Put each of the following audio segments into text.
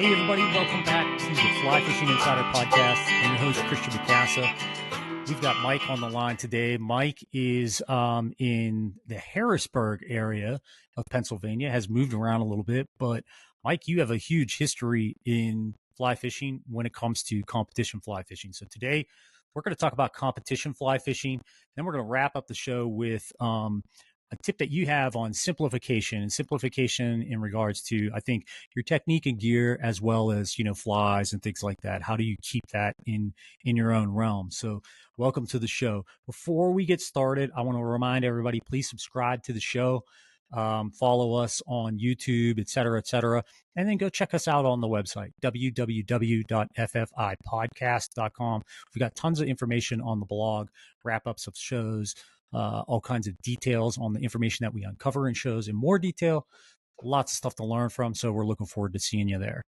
Hey, everybody, welcome back to the Fly Fishing Insider Podcast. I'm your host, Christian Bacassa. We've got Mike on the line today. Mike is in the Harrisburg area of Pennsylvania, has moved around a little bit. But, Mike, you have a huge history in fly fishing when it comes to competition fly fishing. So today we're going to talk about competition fly fishing. Then we're going to wrap up the show with a tip that you have on simplification in regards to, I think, your technique and gear, as well as, flies and things like that. How do you keep that in your own realm? So welcome to the show. Before we get started, I want to remind everybody, please subscribe to the show, follow us on YouTube, et cetera, and then go check us out on the website, www.ffipodcast.com. We've got tons of information on the blog, wrap-ups of shows, all kinds of details on the information that we uncover in shows in more detail. Lots of stuff to learn from, so we're looking forward to seeing you there.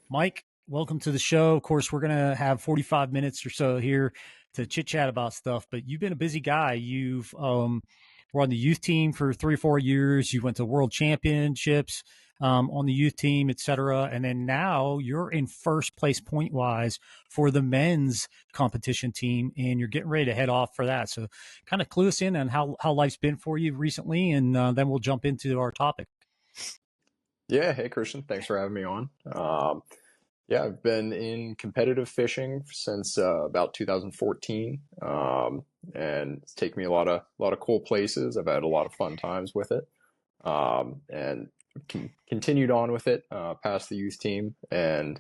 Mike, welcome to the show. Of course, we're going to have 45 minutes or so here to chit-chat about stuff, but you've been a busy guy. You've were on the youth team for 3 or 4 years. You went to world championships on the youth team, et cetera. And then now you're in first place point-wise for the men's competition team, and you're getting ready to head off for that. So kind of clue us in on how life's been for you recently, and then we'll jump into our topic. Yeah. Hey, Christian. Thanks for having me on. I've been in competitive fishing since about 2014, and it's taken me a lot of cool places. I've had a lot of fun times with it, and continued on with it past the youth team, and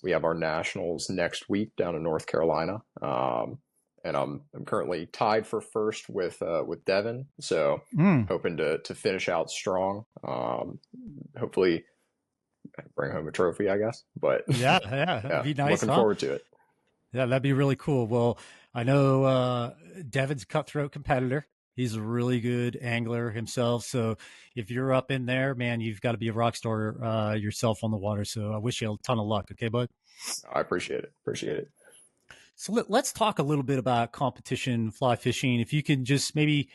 we have our nationals next week down in North Carolina. And I'm currently tied for first with Devin, so hoping to finish out strong. Hopefully bring home a trophy, I guess. But yeah, that'd be nice. Looking forward to it. Yeah, that'd be really cool. Well, I know Devin's a cutthroat competitor. He's a really good angler himself. So if you're up in there, man, you've got to be a rock star yourself on the water. So I wish you a ton of luck. Okay, bud? I appreciate it. So let's talk a little bit about competition fly fishing. If you can just maybe,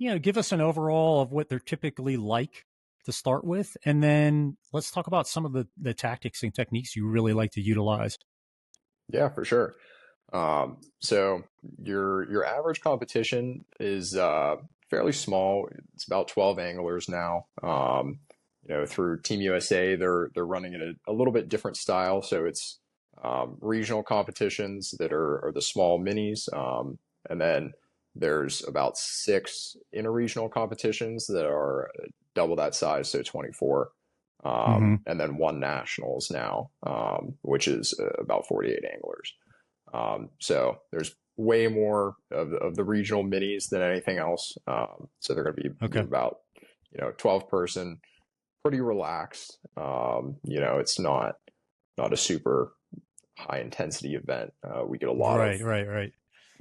give us an overall of what they're typically like to start with. And then let's talk about some of the tactics and techniques you really like to utilize. Yeah, for sure. So your average competition is fairly small. It's about 12 anglers now. Through Team USA, they're running it a little bit different style. So it's regional competitions that are the small minis, and then there's about 6 interregional competitions that are double that size, so 24. And then 1 nationals now, which is about 48 anglers. So there's way more of the regional minis than anything else. So they're going to be about, 12 person, pretty relaxed. It's not a super high intensity event. We get a lot of right.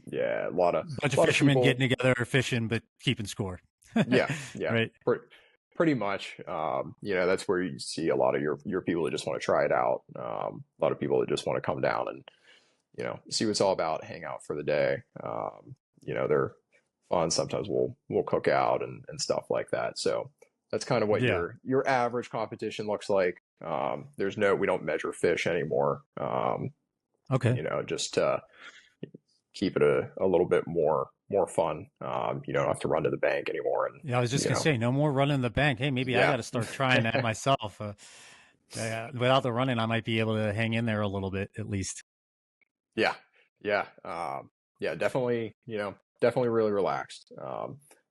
Yeah, a lot of fishermen people getting together, fishing, but keeping score. yeah, right. Pretty much. That's where you see a lot of your people that just want to try it out. A lot of people that just want to come down and, see what it's all about, hang out for the day. They're fun. Sometimes we'll cook out and stuff like that. So that's kind of what your average competition looks like. We don't measure fish anymore. Just to keep it a little bit more fun. You don't have to run to the bank anymore. And I was just gonna say, no more running the bank. Hey, maybe I got to start trying that myself. Without the running, I might be able to hang in there a little bit at least. Yeah. Definitely. Definitely really relaxed.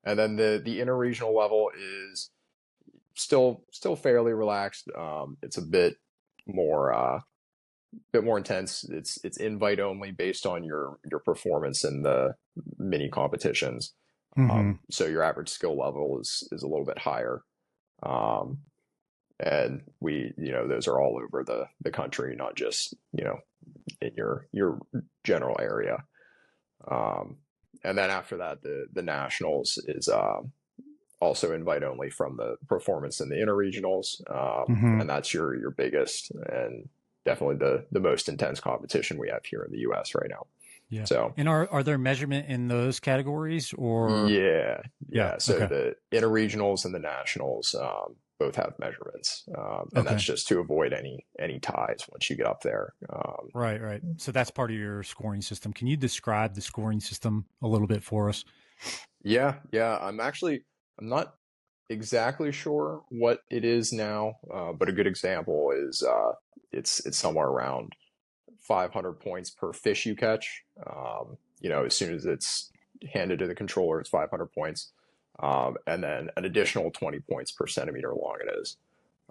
And then the interregional level is still fairly relaxed. It's a bit more intense. It's invite only based on your performance in the mini competitions. So your average skill level is a little bit higher. And those are all over the country, not just, in your general area. And then after that, the nationals is also invite only from the performance in the interregionals. And that's your biggest and definitely the most intense competition we have here in the US right now. Yeah. So, and are there measurement in those categories or? Yeah. So the interregionals and the nationals, both have measurements, and that's Okay. just to avoid any ties once you get up there. Right, right. So that's part of your scoring system. Can you describe the scoring system a little bit for us? Yeah. I'm not exactly sure what it is now, but a good example is it's somewhere around 500 points per fish you catch. As soon as it's handed to the controller, it's 500 points, and then an additional 20 points per centimeter long it is.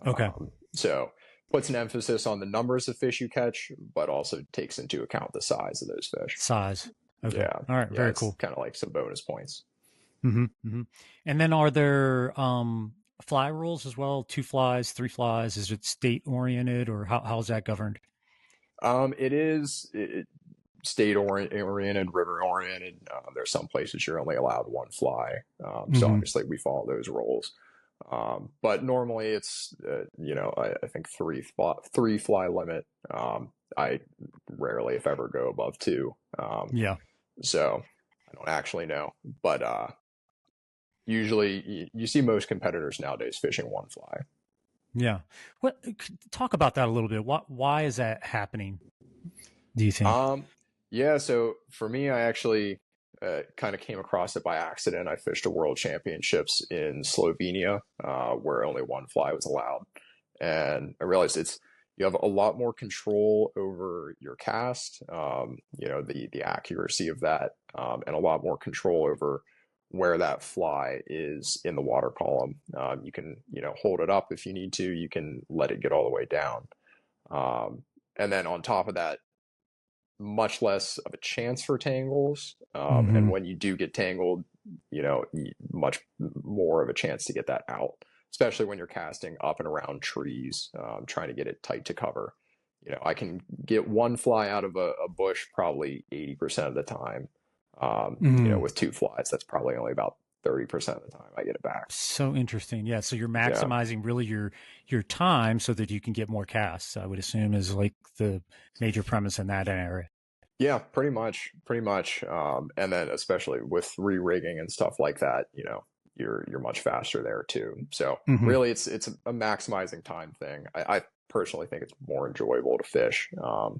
Okay. So puts an emphasis on the numbers of fish you catch, but also takes into account the size of those fish. Size. Okay. Yeah, All right. yeah, Very it's cool. kind of like some bonus points. And then are there fly rules as well? Two flies, three flies? Is it state oriented or how's that governed? It is oriented, river oriented. There's some places you're only allowed one fly, so Mm-hmm. obviously we follow those rules. But normally it's I think three fly limit. I rarely, if ever, go above two. Yeah. So I don't actually know, but usually you see most competitors nowadays fishing one fly. Yeah. What talk about that a little bit. Why is that happening, do you think? Um, yeah, so for me, I actually kind of came across it by accident. I fished a world championships in Slovenia, where only one fly was allowed. And I realized you have a lot more control over your cast, the accuracy of that, and a lot more control over where that fly is in the water column. You can, hold it up if you need to. You can let it get all the way down. Um, and then on top of that, much less of a chance for tangles. And Mm-hmm. when you do get tangled, much more of a chance to get that out, especially when you're casting up and around trees, trying to get it tight to cover. I can get one fly out of a bush probably 80% of the time. Mm-hmm. With two flies, that's probably only about 30% of the time I get it back. So interesting. Yeah. So you're Yeah. maximizing really your time so that you can get more casts, I would assume is like the major premise in that area. Yeah, pretty much. And then especially with re-rigging and stuff like that, you're much faster there too. So Mm-hmm. really, it's a maximizing time thing. I personally think it's more enjoyable to fish. A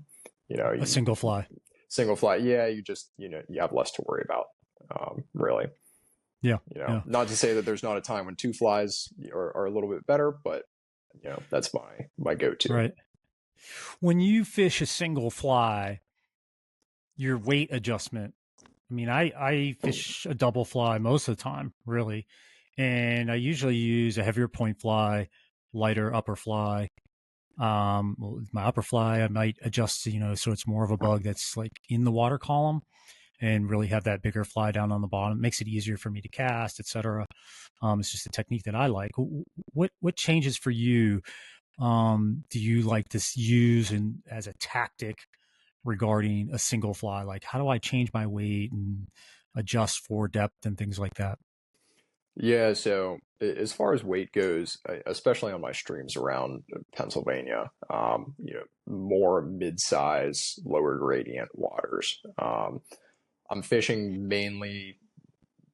You single fly. single fly, yeah, you just you have less to worry about. Really, Yeah. Yeah. not to say that there's not a time when two flies are a little bit better, but that's my go-to. Right. When you fish a single fly, your weight adjustment. I mean, I fish a double fly most of the time, really. And I usually use a heavier point fly, lighter upper fly. With my upper fly, I might adjust, so it's more of a bug that's like in the water column and really have that bigger fly down on the bottom. It makes it easier for me to cast, etc. It's just a technique that I like. What changes for you? Do you like to use and as a tactic regarding a single fly? Like, how do I change my weight and adjust for depth and things like that? Yeah, so as far as weight goes, especially on my streams around Pennsylvania, more mid-size, lower gradient waters. I'm fishing mainly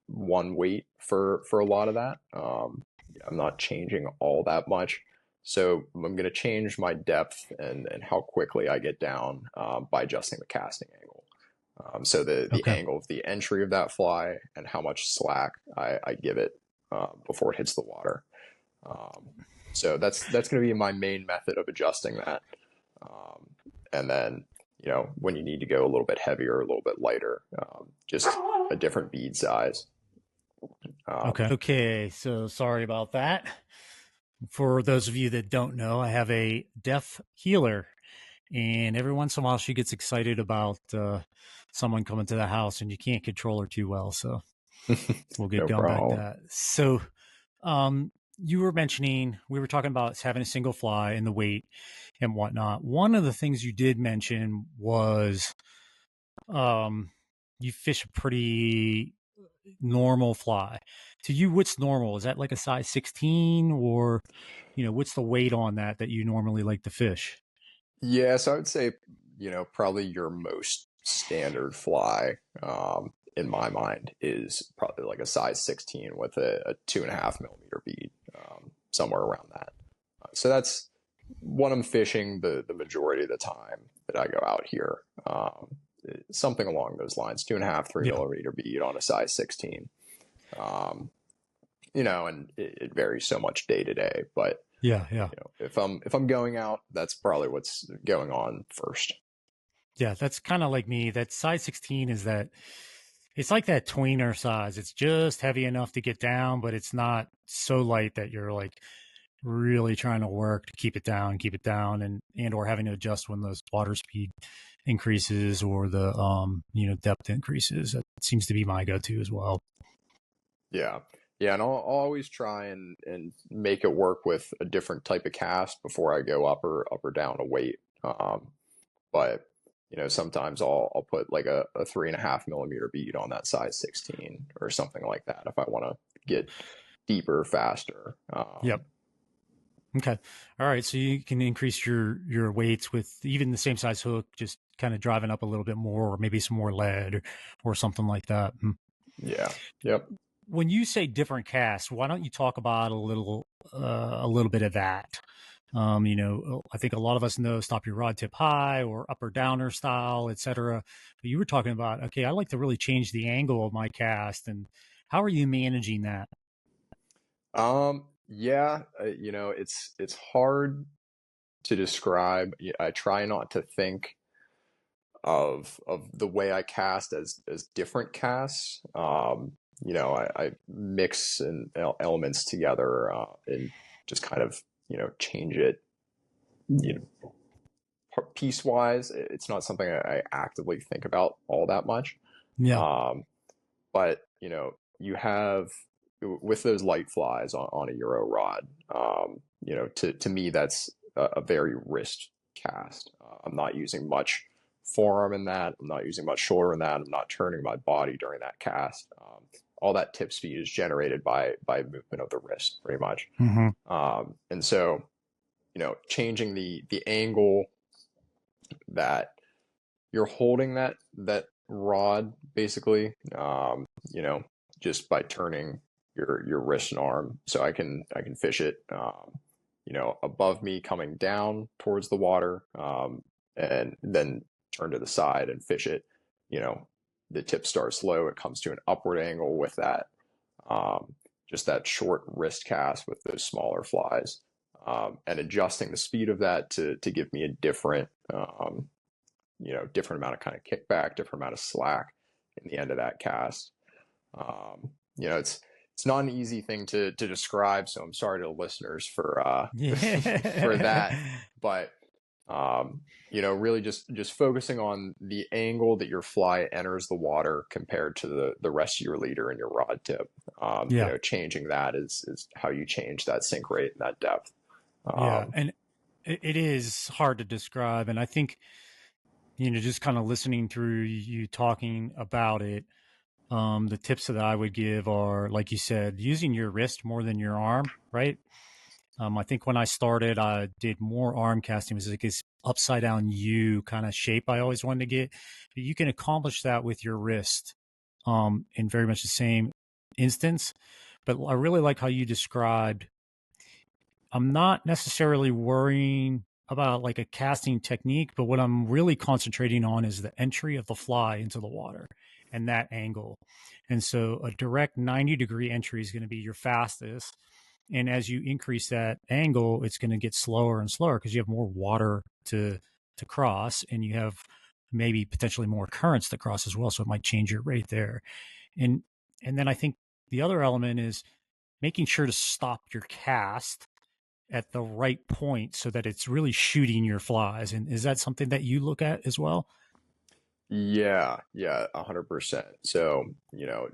one weight for a lot of that. I'm not changing all that much. So I'm going to change my depth and how quickly I get down by adjusting the casting angle. So the Okay. angle of the entry of that fly and how much slack I give it before it hits the water. Um, so that's going to be my main method of adjusting that. And then when you need to go a little bit heavier, a little bit lighter, just a different bead size. Okay. Okay. So sorry about that. For those of you that don't know, I have a deaf healer, and every once in a while she gets excited about someone coming to the house, and you can't control her too well. So we'll get No going back to problem. that. So you were mentioning, we were talking about having a single fly and the weight and whatnot. One of the things you did mention was um, you fish a pretty normal fly. To you, what's normal? Is that like a size 16 or, what's the weight on that you normally like to fish? Yeah, so I would say, probably your most standard fly, in my mind, is probably like a size 16 with a 2.5 millimeter bead. somewhere around that. So that's what I'm fishing the majority of the time that I go out here. Something along those lines, 2.5, 3 millimeter bead on a size 16. Um, and it varies so much day to day, but Yeah, yeah. if I'm going out, that's probably what's going on first. Yeah, that's kind of like me. That size 16 is that it's like that tweener size. It's just heavy enough to get down, but it's not so light that you're like really trying to work to keep it down, and or having to adjust when the water speed increases or the depth increases. That seems to be my go-to as well. Yeah. Yeah, and I'll always try and make it work with a different type of cast before I go up or down a weight. But sometimes I'll put like a 3.5 millimeter bead on that size 16 or something like that if I want to get deeper, faster. Yep. Okay. All right. So you can increase your weights with even the same size hook, just kind of driving up a little bit more, or maybe some more lead or something like that. Yeah. Yep. When you say different casts, why don't you talk about a little bit of that? I think a lot of us know stop your rod tip high or up or downer style, etc. But you were talking about, okay, I like to really change the angle of my cast, and how are you managing that? Yeah, it's hard to describe. I try not to think of the way I cast as different casts. I mix and elements together and just kind of change it you know piecewise. It's not something I actively think about all that much. Yeah. Um, but you have with those light flies on a Euro rod. To me that's a very wrist cast. I'm not using much forearm in that. I'm not using much shoulder in that. I'm not turning my body during that cast. All that tip speed is generated by movement of the wrist, pretty much. Mm-hmm. And so, changing the angle that you're holding that rod basically, just by turning your wrist and arm, so I can fish it, above me coming down towards the water, and then turn to the side and fish it. You know, the tip starts low, it comes to an upward angle with that, um, just that short wrist cast with those smaller flies, and adjusting the speed of that to give me a different, different amount of kind of kickback, different amount of slack in the end of that cast. It's not an easy thing to describe, so I'm sorry to the listeners for for that. Yeah. But really just focusing on the angle that your fly enters the water compared to the rest of your leader and your rod tip. Yeah. Changing that is how you change that sink rate and that depth. Yeah. Um, And it is hard to describe. And I think, just kind of listening through you talking about it, the tips that I would give are, like you said, using your wrist more than your arm, right? I think when I started, I did more arm casting. It was like this upside down U kind of shape I always wanted to get. But you can accomplish that with your wrist, in very much the same instance. But I really like how you described. I'm not necessarily worrying about like a casting technique, but what I'm really concentrating on is the entry of the fly into the water and that angle. And so a direct 90-degree entry is going to be your fastest. And as you increase that angle, it's going to get slower and slower because you have more water to cross, and you have maybe potentially more currents to cross as well. So it might change your rate there. And and then I think the other element is making sure to stop your cast at the right point so that it's really shooting your flies. And is that something that you look at as well? yeah, 100%. So,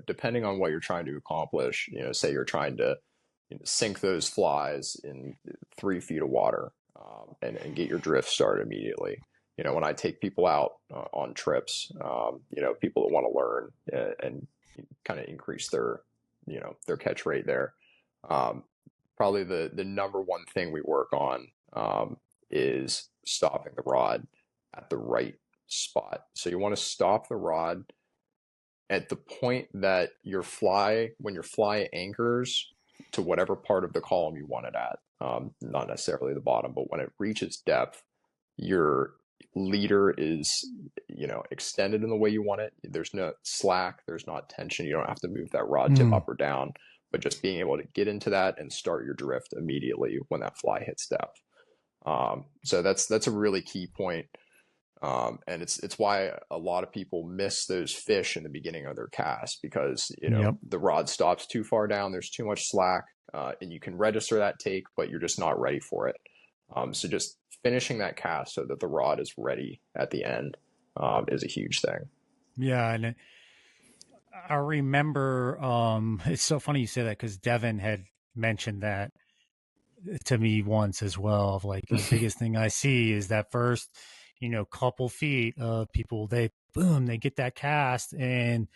depending on what you're trying to accomplish, say you're trying to sink those flies in 3 feet of water, and get your drift started immediately. When I take people out on trips, people that want to learn and kind of increase their catch rate there. Um, Probably the number one thing we work on, is stopping the rod at the right spot. So you want to stop the rod at the point that when your fly anchors to whatever part of the column you want it at. Not necessarily the bottom, but when it reaches depth, your leader is, extended in the way you want it. There's no slack, there's not tension. You don't have to move that rod tip up or down, but just being able to get into that and start your drift immediately when that fly hits depth. So that's a really key point. And it's why a lot of people miss those fish in the beginning of their cast, because the rod stops too far down, there's too much slack, and you can register that take, but you're just not ready for it. So just finishing that cast so that the rod is ready at the end is a huge thing. Yeah, and I remember it's so funny you say that, because Devin had mentioned that to me once as well, of like, the biggest thing I see is that first couple feet of people, they get that cast, and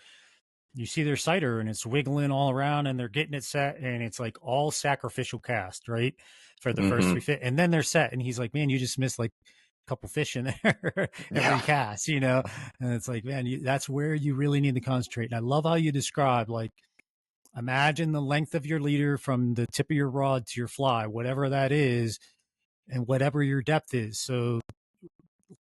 you see their sighter and it's wiggling all around and they're getting it set, and it's like all sacrificial cast, right, for the first 3 feet, and then they're set, and he's like, man, you just missed like a couple fish in there every cast, and it's like, man, that's where you really need to concentrate. And I love how you describe, like, imagine the length of your leader from the tip of your rod to your fly, whatever that is, and whatever your depth is. So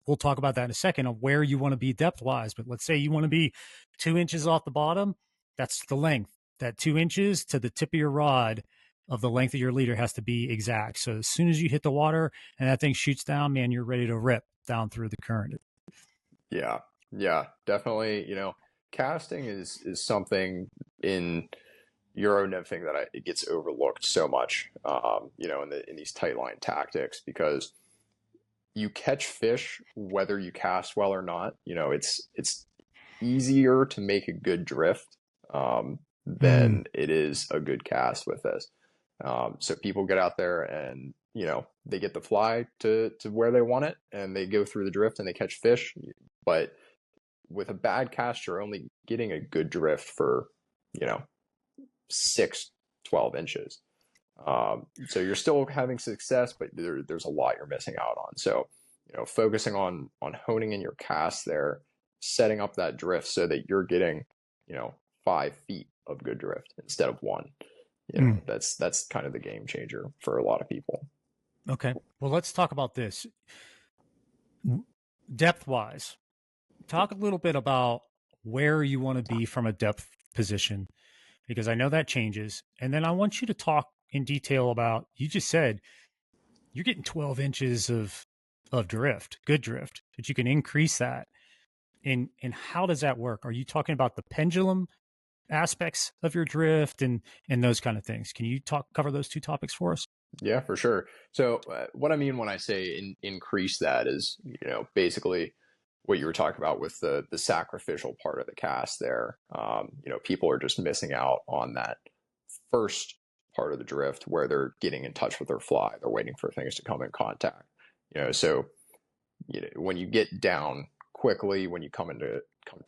we'll talk about that in a second, of where you want to be depth wise. But let's say you want to be 2 inches off the bottom. That's the length. That 2 inches to the tip of your rod of the length of your leader has to be exact. So as soon as you hit the water and that thing shoots down, man, you're ready to rip down through the current. Yeah, definitely. Casting is something in Euro nymphing that it gets overlooked so much, in these tight line tactics, because you catch fish whether you cast well or not. It's easier to make a good drift than it is a good cast with this. So people get out there and they get the fly to where they want it, and they go through the drift and they catch fish. But with a bad cast, you're only getting a good drift for 6, 12 inches. So you're still having success, but there's a lot you're missing out on. So, focusing on honing in your cast there, setting up that drift so that you're getting, 5 feet of good drift instead of 1. That's kind of the game changer for a lot of people. Okay. Well, let's talk about this. Depth wise, talk a little bit about where you want to be from a depth position, because I know that changes. And then I want you to talk in detail about, you just said you're getting 12 inches of drift, good drift, but you can increase that. And how does that work? Are you talking about the pendulum aspects of your drift and those kind of things? Can you cover those two topics for us? Yeah, for sure. So what I mean when I say increase that is, basically what you were talking about with the sacrificial part of the cast there. People are just missing out on that first part of the drift where they're getting in touch with their fly. They're waiting for things to come in contact. So when you get down quickly, when you come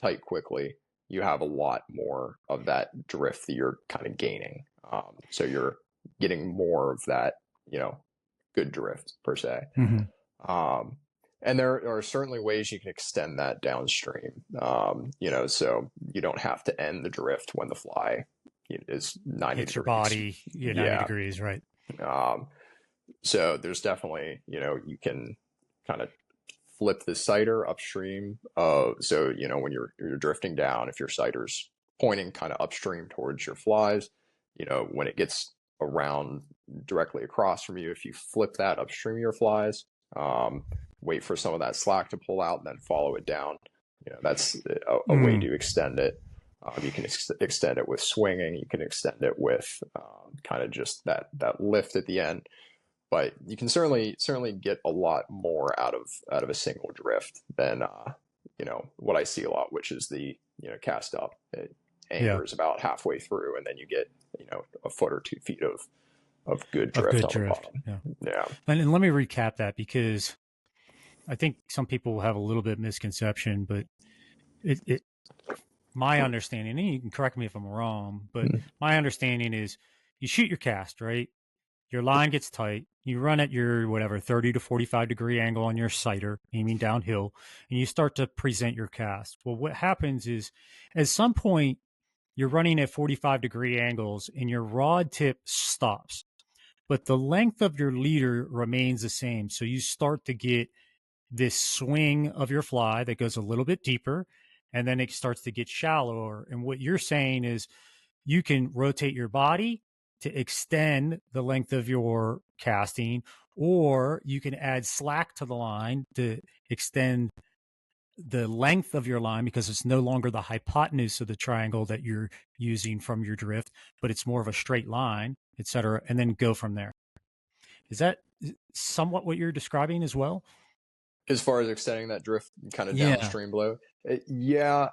tight quickly, you have a lot more of that drift that you're kind of gaining. So you're getting more of that, good drift per se. And there are certainly ways you can extend that downstream. So you don't have to end the drift when the fly is 90 hits degrees. Your body, 90 degrees, right? So there's definitely, you can kind of flip the sighter upstream. So when you're drifting down, if your sighter's pointing kind of upstream towards your flies, when it gets around directly across from you, if you flip that upstream of your flies, wait for some of that slack to pull out and then follow it down, that's a way to extend it. You can extend it with swinging. You can extend it with kind of just that lift at the end. But you can certainly get a lot more out of a single drift than what I see a lot, which is the cast up. It anchors about halfway through, and then you get a foot or 2 feet of good drift on the bottom. Yeah. And let me recap that, because I think some people have a little bit misconception, but my understanding, and you can correct me if I'm wrong, but my understanding is you shoot your cast, right? Your line gets tight. You run at your 30 to 45 degree angle on your sighter, aiming downhill, and you start to present your cast. Well, what happens is at some point you're running at 45-degree angles and your rod tip stops, but the length of your leader remains the same. So you start to get this swing of your fly that goes a little bit deeper, and then it starts to get shallower. And what you're saying is you can rotate your body to extend the length of your casting, or you can add slack to the line to extend the length of your line because it's no longer the hypotenuse of the triangle that you're using from your drift, but it's more of a straight line, et cetera, and then go from there. Is that somewhat what you're describing as well? As far as extending that drift kind of Yeah. downstream below, yeah,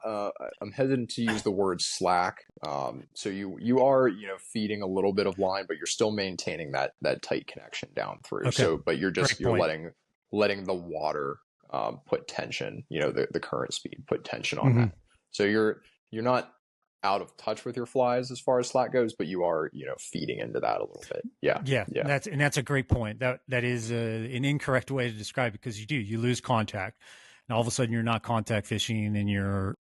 I'm hesitant to use the word slack. So you are, feeding a little bit of line, but you're still maintaining that tight connection down through. Okay. So, but Great you're point. letting the water put tension, the current speed put tension on Mm-hmm. that. So you're not out of touch with your flies as far as slack goes, but you are, feeding into that a little bit. Yeah, Yeah, yeah. that's a great point. That is an incorrect way to describe it because you lose contact, and all of a sudden you're not contact fishing, and you're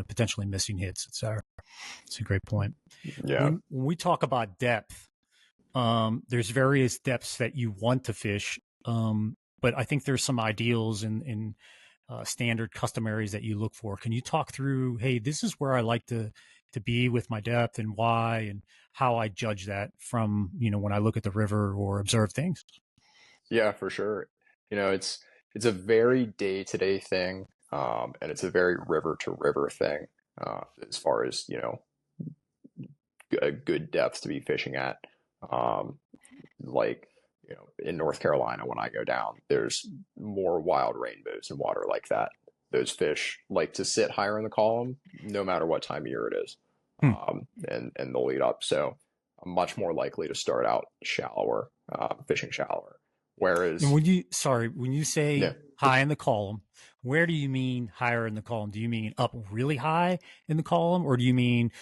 potentially missing hits, etc. It's a great point. Yeah. When we talk about depth, there's various depths that you want to fish, but I think there's some ideals in standard customaries that you look for. Can you talk through, hey, this is where I like to be with my depth and why and how I judge that from, when I look at the river or observe things? Yeah, for sure. It's a very day-to-day thing, and it's a very river-to-river thing, as far as, a good depth to be fishing at. Um, like, in North Carolina, when I go down, there's more wild rainbows and water like that. Those fish like to sit higher in the column, no matter what time of year it is, Hmm. and they'll eat up. So I'm much more likely to start out shallower, fishing shallower. And Whereas, when you say yeah, high in the column, where do you mean higher in the column? Do you mean up really high in the column, or do you mean,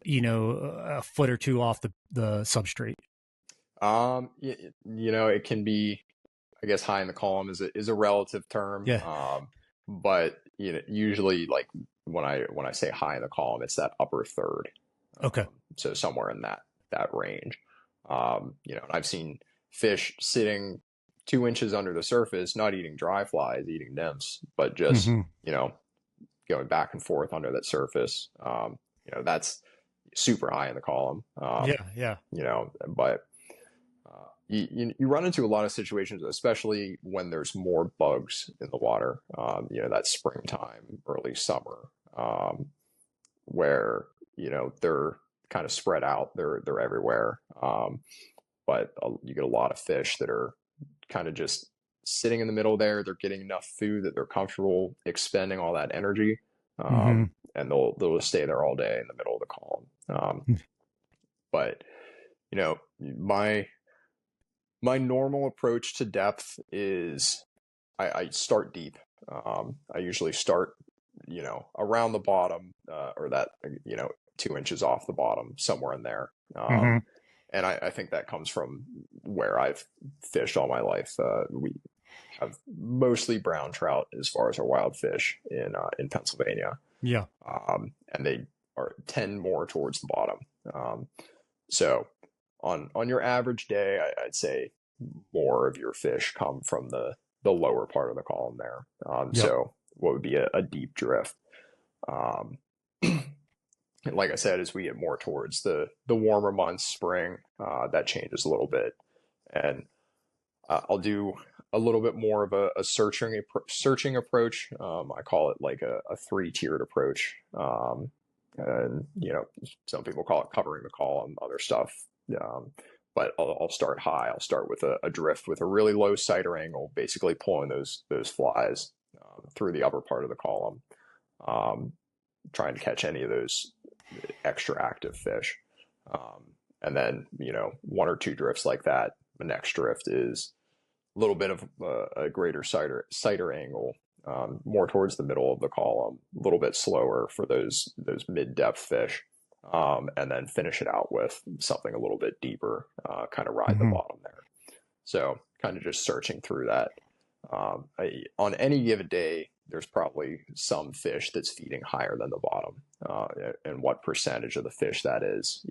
a foot or two off the substrate? it can be, I guess, high in the column is a relative term. Yeah. But usually like when I say high in the column, it's that upper third. Okay. So somewhere in that range. And I've seen fish sitting 2 inches under the surface, not eating dry flies, eating nymphs, but just, Hmm. going back and forth under that surface. That's super high in the column. Yeah. Yeah. But you run into a lot of situations, especially when there's more bugs in the water. That springtime, early summer, where they're kind of spread out. They're everywhere. But you get a lot of fish that are kind of just sitting in the middle there. They're getting enough food that they're comfortable expending all that energy, Hmm. and they'll just stay there all day in the middle of the column. But my normal approach to depth is I start deep. I usually start, around the bottom, or that, 2 inches off the bottom, somewhere in there. Hmm. And I think that comes from where I've fished all my life. We have mostly brown trout as far as our wild fish in Pennsylvania, Yeah. and they tend more towards the bottom. So on your average day, I'd say more of your fish come from the lower part of the column there. Yep. So what would be a deep drift? Um, like I said, as we get more towards the warmer months, spring, that changes a little bit, and I'll do a little bit more of a searching approach. I call it like a three-tiered approach. And some people call it covering the column, other stuff. But I'll start high. I'll start with a drift with a really low sighter angle, basically pulling those flies through the upper part of the column, um, trying to catch any of those extra active fish. And then, one or two drifts like that. The next drift is a little bit of a greater sighter angle, more towards the middle of the column, a little bit slower for those mid depth fish, and then finish it out with something a little bit deeper, kind of ride the Hmm. bottom there. So kind of just searching through that. On any given day, there's probably some fish that's feeding higher than the bottom. And what percentage of the fish that is,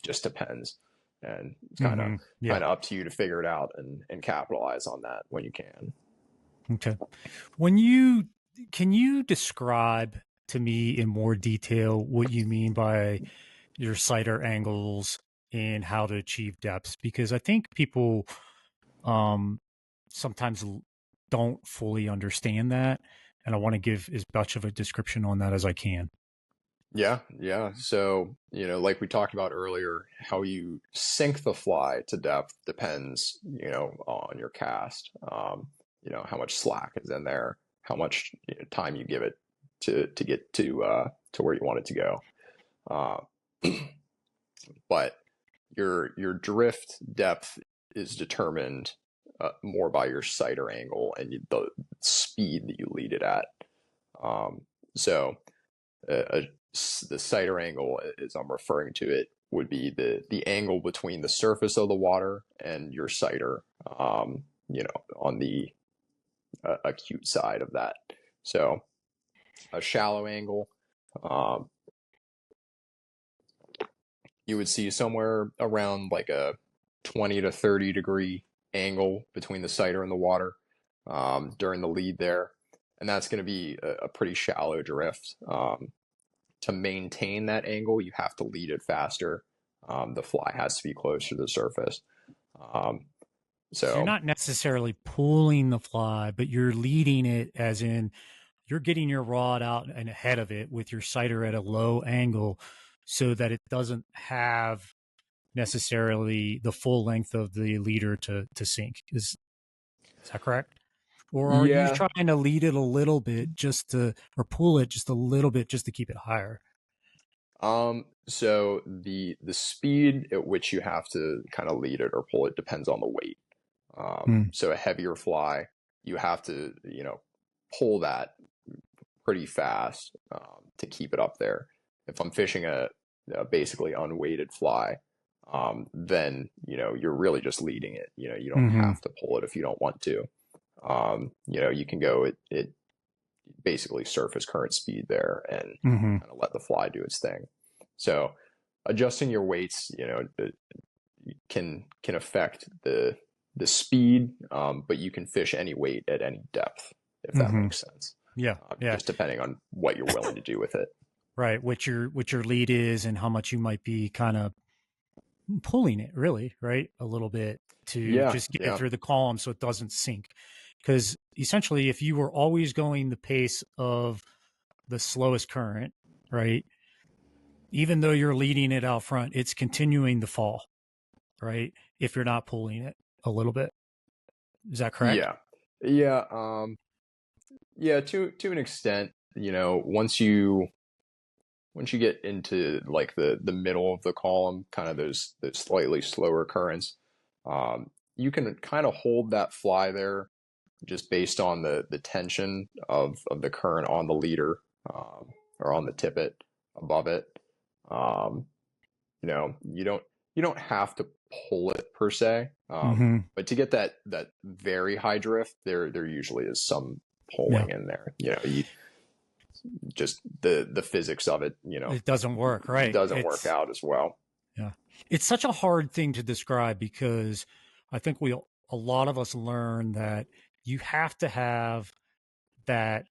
just depends. And it's kind of Yeah. up to you to figure it out and capitalize on that when you can. Okay. Can you describe to me in more detail what you mean by your sighter angles and how to achieve depths? Because I think people um, sometimes don't fully understand that, and I want to give as much of a description on that as I can. Yeah, yeah. So, like we talked about earlier, how you sink the fly to depth depends, on your cast. How much slack is in there, how much time you give it to get to where you want it to go. Uh, but your drift depth is determined more by your sighter angle and the speed that you lead it at. So uh, the sighter angle, as I'm referring to it, would be the angle between the surface of the water and your sighter, on the acute side of that. So a shallow angle, um, you would see somewhere around like a 20 to 30 degree angle between the sighter and the water during the lead there. And that's going to be a pretty shallow drift. To maintain that angle, you have to lead it faster. The fly has to be closer to the surface. Um, So you're so, not necessarily pulling the fly, but you're leading it, as in you're getting your rod out and ahead of it with your sighter at a low angle so that it doesn't have necessarily the full length of the leader to sink. Is that correct? Or are you yeah. trying to lead it a little bit or pull it just a little bit just to keep it higher? So the speed at which you have to kind of lead it or pull it depends on the weight. Hmm. So a heavier fly, you have to, pull that pretty fast to keep it up there. If I'm fishing a basically unweighted fly, then you're really just leading it. You don't Mm-hmm. have to pull it if you don't want to. You can go at basically surface current speed there and Mm-hmm. kind of let the fly do its thing. So adjusting your weights, can affect the speed, but you can fish any weight at any depth if that Mm-hmm. makes sense. Yeah. Yeah. Just depending on what you're willing to do with it. Right. What your lead is and how much you might be kind of pulling it really, right? A little bit to Yeah, just get it yeah, through the column so it doesn't sink. Because essentially, if you were always going the pace of the slowest current, right? Even though you're leading it out front, it's continuing to fall, right? If you're not pulling it a little bit. Is that correct? yeah, yeah. Yeah. To an extent, once you get into like the middle of the column, kind of those slightly slower currents, you can kind of hold that fly there just based on the tension of the current on the leader, or on the tippet above it. Um, you don't have to pull it per se, Mm-hmm. but to get that very high drift, there usually is some Yeah. pulling in there. You just the physics of it, It doesn't work, right? doesn't work out as well. Yeah. It's such a hard thing to describe because I think a lot of us learn that you have to have that,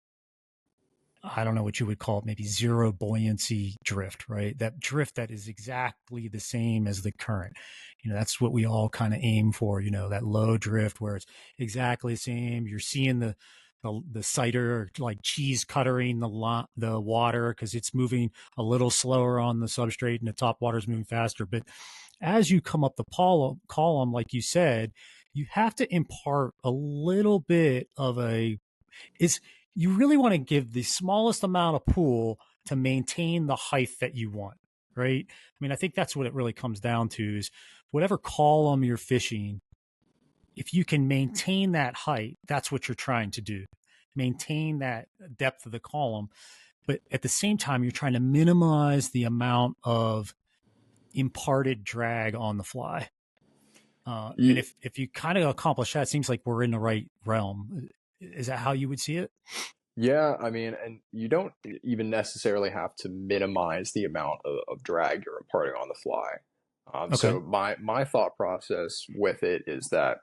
I don't know what you would call it, maybe zero buoyancy drift, right? That drift that is exactly the same as the current. That's what we all kind of aim for, that low drift where it's exactly the same. You're seeing the cider like cheese cuttering the water because it's moving a little slower on the substrate and the top water is moving faster. But as you come up the column, like you said, you have to impart a little bit of is you really want to give the smallest amount of pool to maintain the height that you want, right? I mean, I think that's what it really comes down to is whatever column you're fishing, if you can maintain that height, that's what you're trying to do. Maintain that depth of the column, but at the same time, you're trying to minimize the amount of imparted drag on the fly. And if you kind of accomplish that, it seems like we're in the right realm. Is that how you would see it? Yeah, I mean, and you don't even necessarily have to minimize the amount of drag you're imparting on the fly. Okay. So my thought process with it is that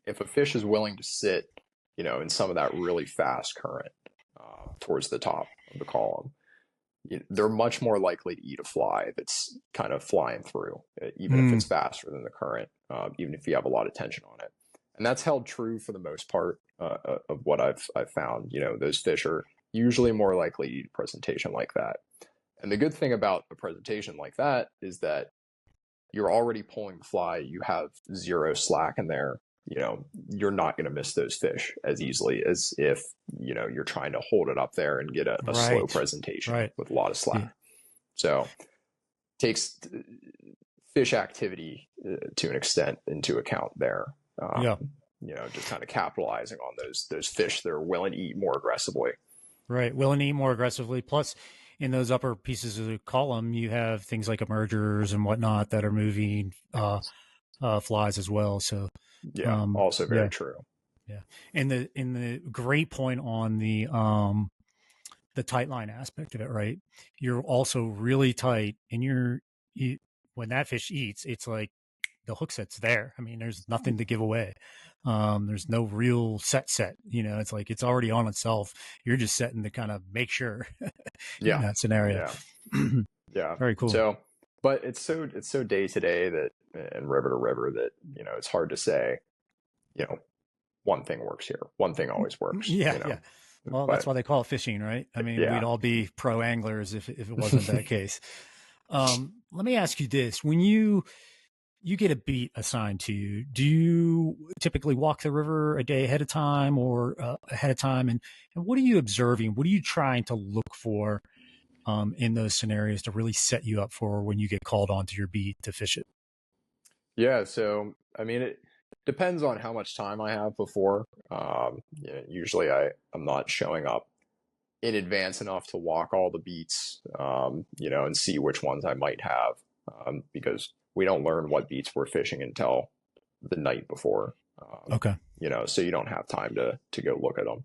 if a fish is willing to sit, in some of that really fast current towards the top of the column, they're much more likely to eat a fly that's kind of flying through, even if it's Mm, faster than the current, even if you have a lot of tension on it. And that's held true for the most part of what I've found. Those fish are usually more likely to eat a presentation like that. And the good thing about a presentation like that is that you're already pulling the fly. You have zero slack in there. You're not going to miss those fish as easily as if, you're trying to hold it up there and get a slow right. presentation Right. with a lot of Yeah. slack. So takes fish activity to an extent into account there. Yeah. Just kind of capitalizing on those fish that are willing to eat more aggressively. Right. Will and eat more aggressively. Plus, in those upper pieces of the column, you have things like emergers and whatnot that are moving flies as well. So, Yeah, also very yeah, true. yeah. And the great point on the tight line aspect of it, right? You're also really tight, and when that fish eats, it's like the hook set's there. I mean, there's nothing to give away. There's no real set. It's like it's already on itself. You're just setting to kind of make sure in Yeah, that scenario. yeah, yeah. Very cool. So, but it's so day to day that and river to river that it's hard to say you know one thing works here, one thing always works. Yeah, yeah. Well, that's But why they call it fishing, right? I mean, we'd yeah, all be pro anglers if it wasn't that case. Let me ask you this: when you get a beat assigned to you, do you typically walk the river a day ahead of time or ahead of time? And what are you observing? What are you trying to look for in those scenarios to really set you up for when you get called onto your beat to fish it? yeah. So I mean, it depends on how much time I have before. Usually I'm not showing up in advance enough to walk all the beats, and see which ones I might have, because we don't learn what beats we're fishing until the night before, Okay. so you don't have time to go look at them.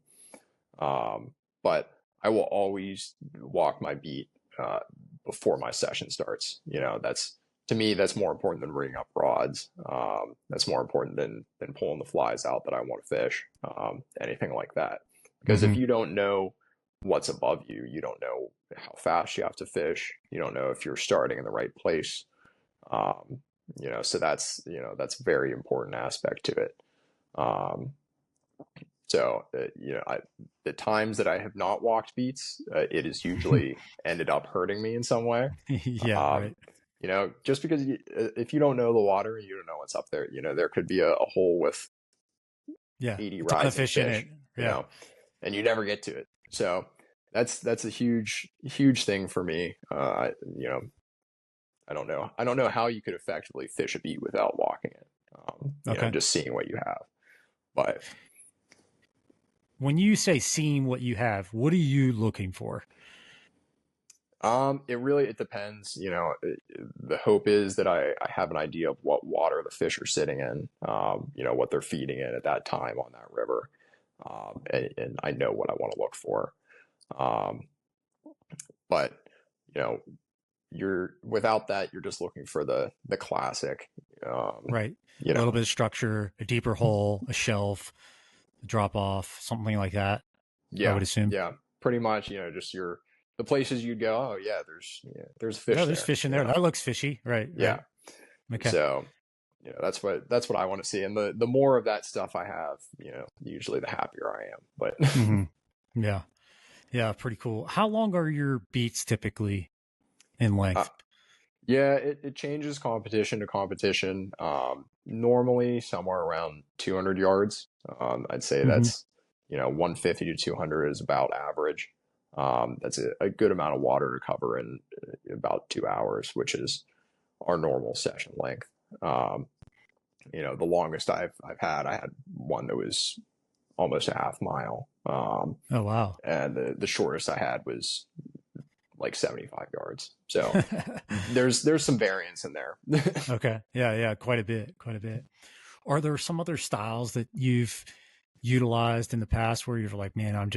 But I will always walk my beat before my session starts. That's to me that's more important than rigging up rods. That's more important than pulling the flies out that I want to fish. Anything like that. Because if Mm-hmm. you don't know what's above you, you don't know how fast you have to fish. You don't know if you're starting in the right place. Um, so that's a very important aspect to it. Um, so, the times that I have not walked beats, it has usually ended up hurting me in some way. Yeah. Um, Right. just because if you don't know the water, you don't know what's up there. There could be a hole with Yeah. 80 A ton of rising fish in it. fish, Yeah. and you never get to it. So that's a huge, huge thing for me. I don't know how you could effectively fish a beat without walking it. Okay. Just seeing what you have. But When you say seeing what you have, what are you looking for? it depends. The hope is that I have an idea of what water the fish are sitting in, what they're feeding in at that time on that river. And I know what I want to look for. Um, but, you know, you're without that, you're just looking for the classic, um, Right. you A little know, bit of structure, a deeper hole, a shelf, a drop off, something like that, I yeah, would assume. yeah, pretty much, just the places you'd go, oh yeah, there's Yeah, fish there's there, fish in there. That looks fishy. Right, yeah. right. Okay. So, that's what I want to see. And the more of that stuff I have, usually the happier I am. But Hmm. Yeah. Yeah, pretty cool. How long are your beats typically in uh, length? yeah, it changes competition to competition. Normally somewhere around 200 yards. I'd say Hmm. that's 150 to 200 is about average. That's a good amount of water to cover in about 2 hours, which is our normal session length. Um, the longest I had one that was almost a half mile. Oh, wow. And the shortest I had was like 75 yards. So there's some variance in there. Okay. Yeah, yeah, quite a bit, quite a bit. Are there some other styles that you've utilized in the past where you're like, man, I'm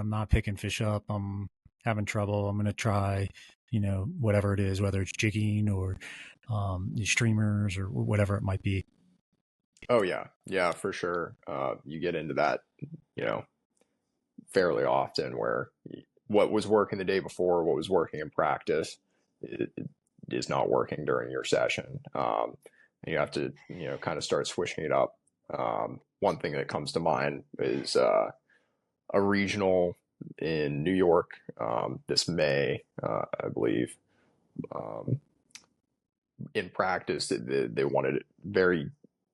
not picking fish up. I'm having trouble. I'm going to try, whatever it is, whether it's jigging or streamers or whatever it might be. Oh yeah, yeah, for sure. You get into that, you know, fairly often where what was working the day before, what was working in practice, it is not working during your session. And you have to, kind of start switching it up. One thing that comes to mind is a regional in New York this May, I believe. Um, in practice, they wanted it very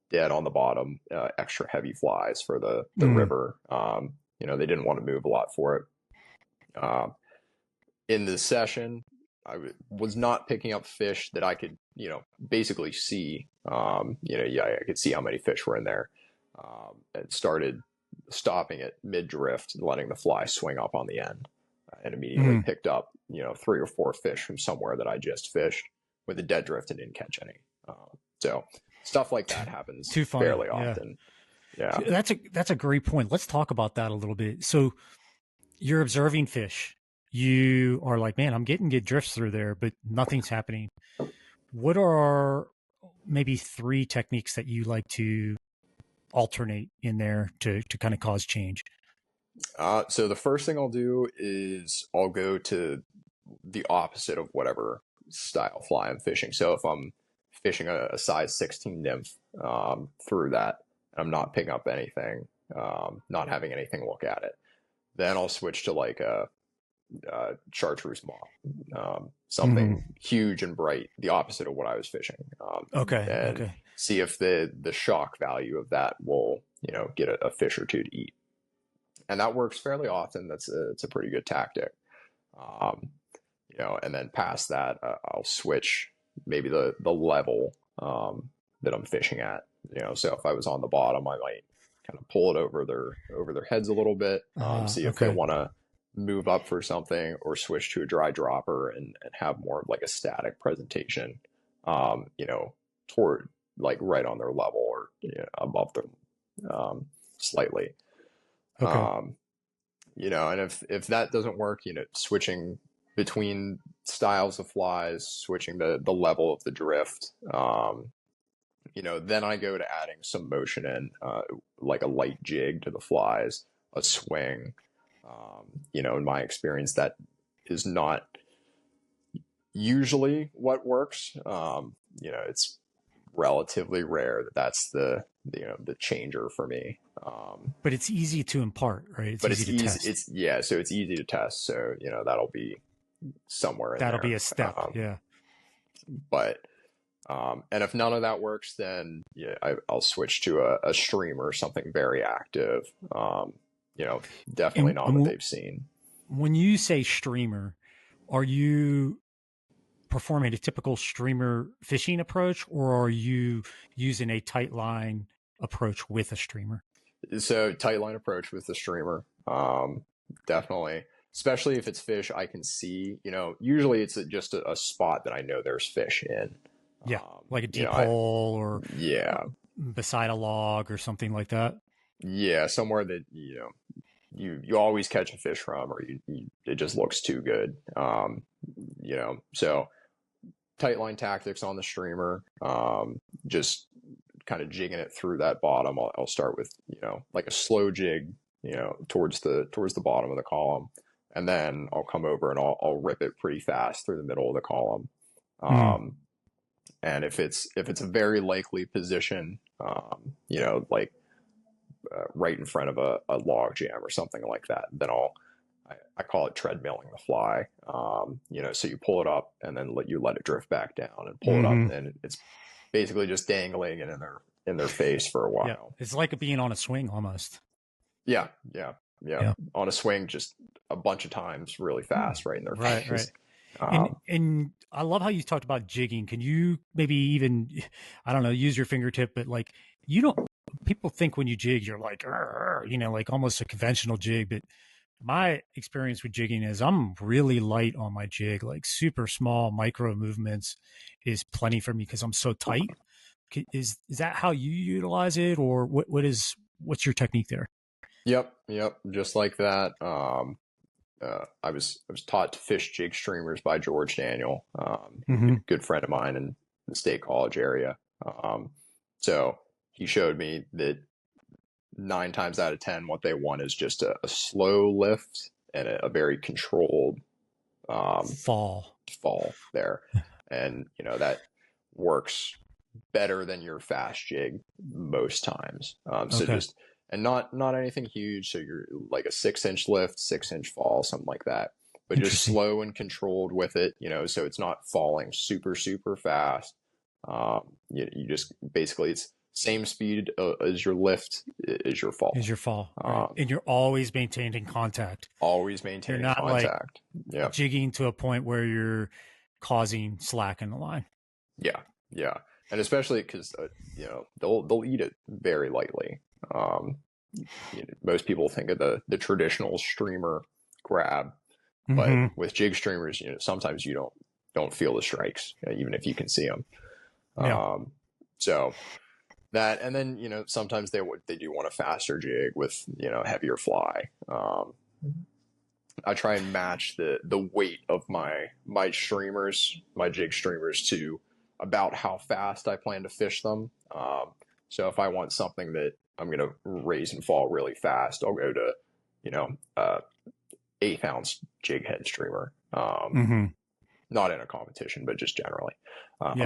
dead on the bottom, extra heavy flies for the river. They didn't want to move a lot for it. In the session, was not picking up fish that I could, basically see. I could see how many fish were in there. And started stopping it mid drift, letting the fly swing up on the end, and immediately picked up, 3 or 4 fish from somewhere that I just fished with a dead drift and didn't catch any. So stuff like that happens Too funny. fairly often. Yeah. That's a great point. Let's talk about that a little bit. So you're observing fish. You are like, man, I'm getting good drifts through there, but nothing's happening. What are maybe 3 techniques that you like to alternate in there to kind of cause change? So the first thing I'll do is I'll go to the opposite of whatever style fly I'm fishing. So if I'm fishing a size 16 nymph through that, I'm not picking up anything, not having anything look at it, then I'll switch to like a chartreuse moth, something huge and bright, the opposite of what I was fishing. And see if the shock value of that will, get a fish or 2 to eat. And that works fairly often. It's a pretty good tactic. And then past that, I'll switch maybe the level that I'm fishing at. So if I was on the bottom, I might kind of pull it over their heads a little bit, see if they want to move up for something, or switch to a dry dropper and have more of like a static presentation, toward like right on their level or above them slightly. And if that doesn't work, switching between styles of flies, switching the level of the drift, then I go to adding some motion in, like a light jig to the flies, a swing. In my experience, that is not usually what works. It's relatively rare that's the changer for me. But it's easy to impart, right? It's easy to test. So it's easy to test. So, that'll be somewhere in that'll there. Be a step. But, and if none of that works, then I'll switch to a streamer, something very active. Definitely not what they've seen. When you say streamer, are you performing a typical streamer fishing approach, or are you using a tight line approach with a streamer? So tight line approach with the streamer, definitely, especially if it's fish I can see. Usually it's just a spot that I know there's fish in. Like a deep hole or beside a log or something like that. Yeah, somewhere that you always catch a fish from, or it just looks too good. So tight line tactics on the streamer, just kind of jigging it through that bottom. I'll start with, like a slow jig, towards the bottom of the column. And then I'll come over and I'll rip it pretty fast through the middle of the column. And if it's a very likely position, like right in front of a log jam or something like that, then I call it treadmilling the fly. So you pull it up and then let it drift back down and pull it up, and it's basically just dangling it in their face for a while. Yeah. It's like being on a swing almost. Yeah. On a swing, just a bunch of times really fast right in their face. Right. And I love how you talked about jigging. Can you maybe even, I don't know, use your fingertip, but like people think when you jig, you're like, like almost a conventional jig. But my experience with jigging is I'm really light on my jig, like super small micro movements is plenty for me because I'm so tight. Is that how you utilize it, or what's your technique there? Yep, just like that. I was taught to fish jig streamers by George Daniel, Hmm. good friend of mine in the State College area. So he showed me that 9 times out of 10, what they want is just a slow lift and a very controlled um, Fall. fall there, and that works better than your fast jig most times. So Okay. just and not anything huge. So you're like a 6 inch lift, 6 inch fall, something like that. But just Interesting. slow and controlled with it, so it's not falling super fast. You just basically it's same speed as your lift is your Is fall. your fall, right? Um, And you're always maintaining contact. Always You're maintaining not like contact. Yeah, jigging to a point where you're causing slack in the line. yeah, yeah, and especially because they'll eat it very lightly. Um, Most people think of the traditional streamer grab, but Hmm. with jig streamers, sometimes you don't feel the strikes, even if you can see them. Yeah. Um, so that, and then sometimes they do want a faster jig with heavier fly. I try and match the weight of my streamers, my jig streamers, to about how fast I plan to fish them. So if I want something that I'm going to raise and fall really fast, I'll go to you know uh, 1/8 ounce jig head streamer. Hmm. Not in a competition, but just generally. Um,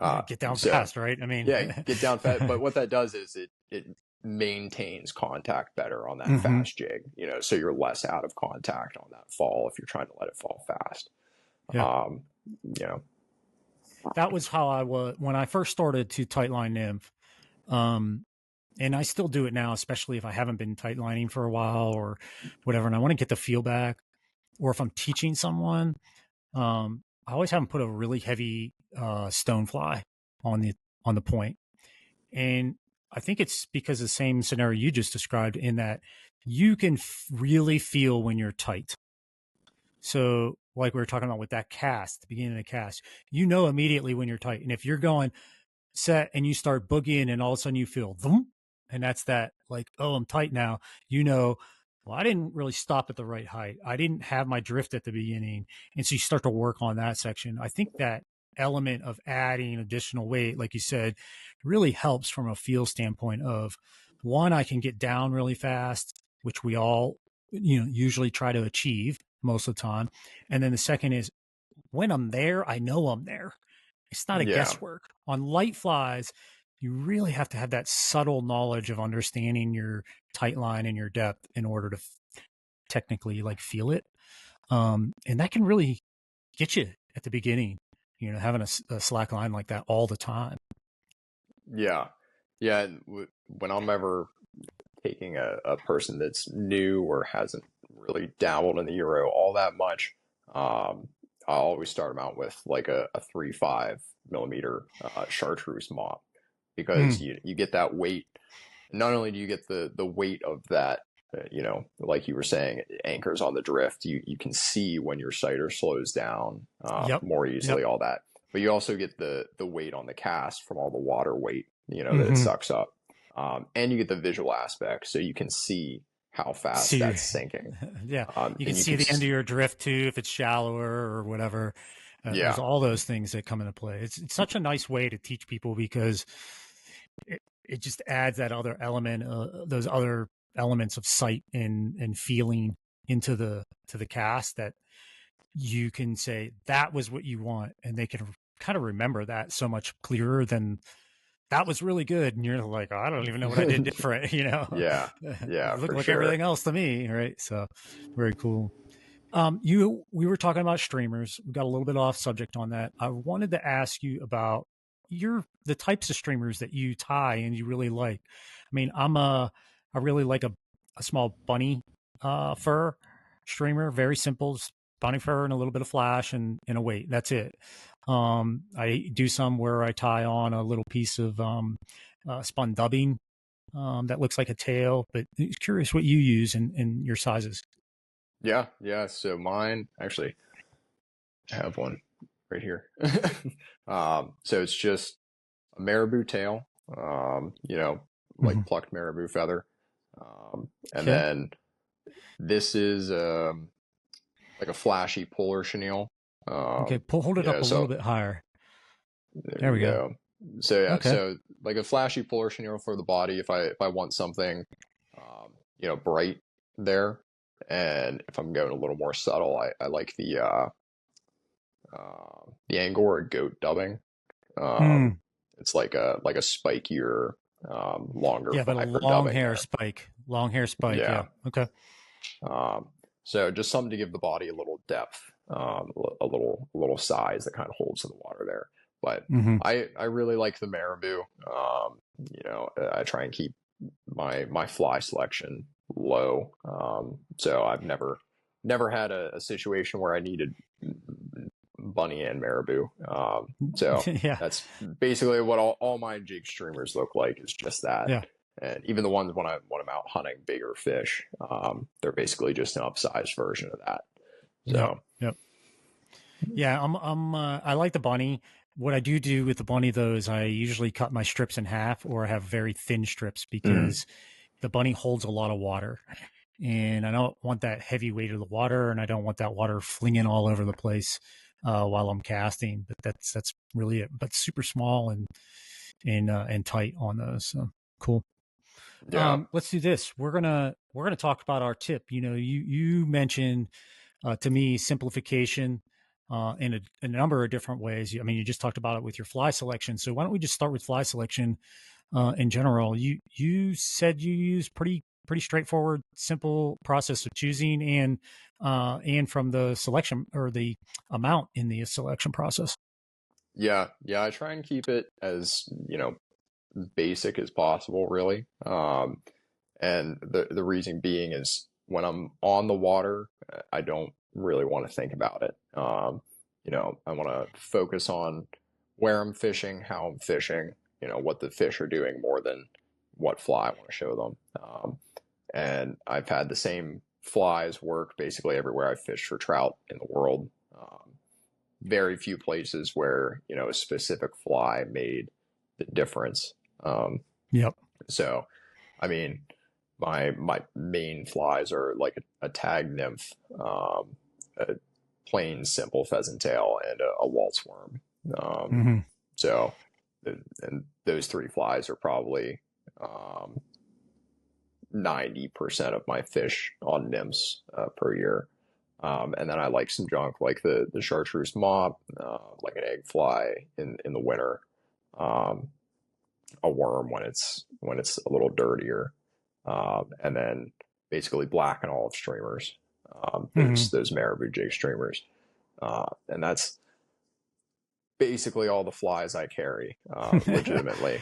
Yeah. Get down so fast, right? I mean, yeah, get down fast. But what that does is it maintains contact better on that hmm, fast jig, so you're less out of contact on that fall if you're trying to let it fall fast. yeah. Um, you know, That was how I was when I first started to tightline nymph. Um, and I still do it now, especially if I haven't been tightlining for a while or whatever, and I want to get the feel back. Or if I'm teaching someone, I always have them put a really heavy stonefly on the point, and I think it's because of the same scenario you just described, in that you can really feel when you're tight. So, like we were talking about with that cast, the beginning of the cast, immediately when you're tight, and if you're going set and you start boogieing and all of a sudden you feel thump, and that's that, like, oh, I'm tight now, well, I didn't really stop at the right height, I didn't have my drift at the beginning, and so you start to work on that section. I think that element of adding additional weight, like you said, really helps from a feel standpoint of, one, I can get down really fast, which we all usually try to achieve most of the time, and then the second is, when I'm there, I know I'm there. It's not a yeah, guesswork. On light flies, you really have to have that subtle knowledge of understanding your tight line and your depth in order to technically like feel it. And that can really get you at the beginning, having a slack line like that all the time. yeah, yeah. When I'm ever taking a person that's new or hasn't really dabbled in the Euro all that much, I always start them out with like a 3.5 millimeter chartreuse mop, because Mm, you get that weight. Not only do you get the weight of that, like you were saying, it anchors on the drift. You can see when your sighter slows down yep. more Yep. easily, all that. But you also get the weight on the cast from all the water weight, that it Mm-hmm. sucks up. And you get the visual aspect, so you can see how fast See, that's sinking. yeah, you can And you see can, the end of your drift too if it's shallower or whatever. There's yeah, all those things that come into play. It's such a nice way to teach people, because it just adds that other element, those other elements of sight and feeling into the cast, that you can say that was what you want, and they can kind of remember that so much clearer than that was really good, and you're like, oh, I don't even know what I did different. yeah, yeah, It looked for like sure. everything else to me, right? So very cool. We were talking about streamers. We got a little bit off subject on that. I wanted to ask you about the types of streamers that you tie and you really like. I mean, I really like a small bunny fur streamer, very simple, just bunny fur and a little bit of flash and a weight. That's it. I do some where I tie on a little piece of spun dubbing that looks like a tail, but curious what you use in your sizes. Yeah, yeah. So mine actually, I have one right here. So it's just a marabou tail, like Mhm. plucked marabou feather. And Okay. then this is like a flashy polar chenille. Okay. Hold it You know, up a little so bit higher. there There you we go. go. So yeah, Okay. so like a flashy polar chenille for the body. If I want something, bright there, and if I'm going a little more subtle, I like the Angora goat dubbing. Um, Mm. it's like a spikier, longer Yeah, but a fiber long dubbing hair there. spike. Long hair spike. Yeah. Yeah. Okay. Um, so just something to give the body a little depth, a little size that kind of holds in the water there. But Mm-hmm. I really like the marabou. I try and keep my fly selection low. So I've never had a situation where I needed bunny and marabou. So Yeah. that's basically what all my jig streamers look like, is just that. Yeah. And even the ones when I'm out hunting bigger fish, they're basically just an upsized version of that. Yep. So Yep. Yeah. I like the bunny. What I do with the bunny though is I usually cut my strips in half or have very thin strips mm, because the bunny holds a lot of water. And I don't want that heavy weight of the water, and I don't want that water flinging all over the place while I'm casting. But that's really it. But super small and tight on those. So cool. yeah, Let's do this. We're gonna talk about our tip. You mentioned to me simplification in a number of different ways. I mean, you just talked about it with your fly selection. So why don't we just start with fly selection in general? You said you use pretty straightforward, simple process of choosing and from the selection or the amount in the selection process. yeah. I try and keep it as basic as possible, really. And the reason being is when I'm on the water, I don't really want to think about it. I want to focus on where I'm fishing, how I'm fishing, what the fish are doing more than what fly I want to show them. And I've had the same flies work basically everywhere I've fished for trout in the world. Very few places where, a specific fly made the difference. Um, Yep. so, I mean, my main flies are like a tag nymph, a plain simple pheasant tail, and a waltz worm. Um, Mm-hmm. so, and those three flies are probably 90% of my fish on nymphs per year. And then I like some junk like the chartreuse mop, like an egg fly in the winter, um, a worm when it's a little dirtier, and then basically black and olive streamers, Mm-hmm. those marabou jig streamers, and that's basically all the flies I carry, legitimately.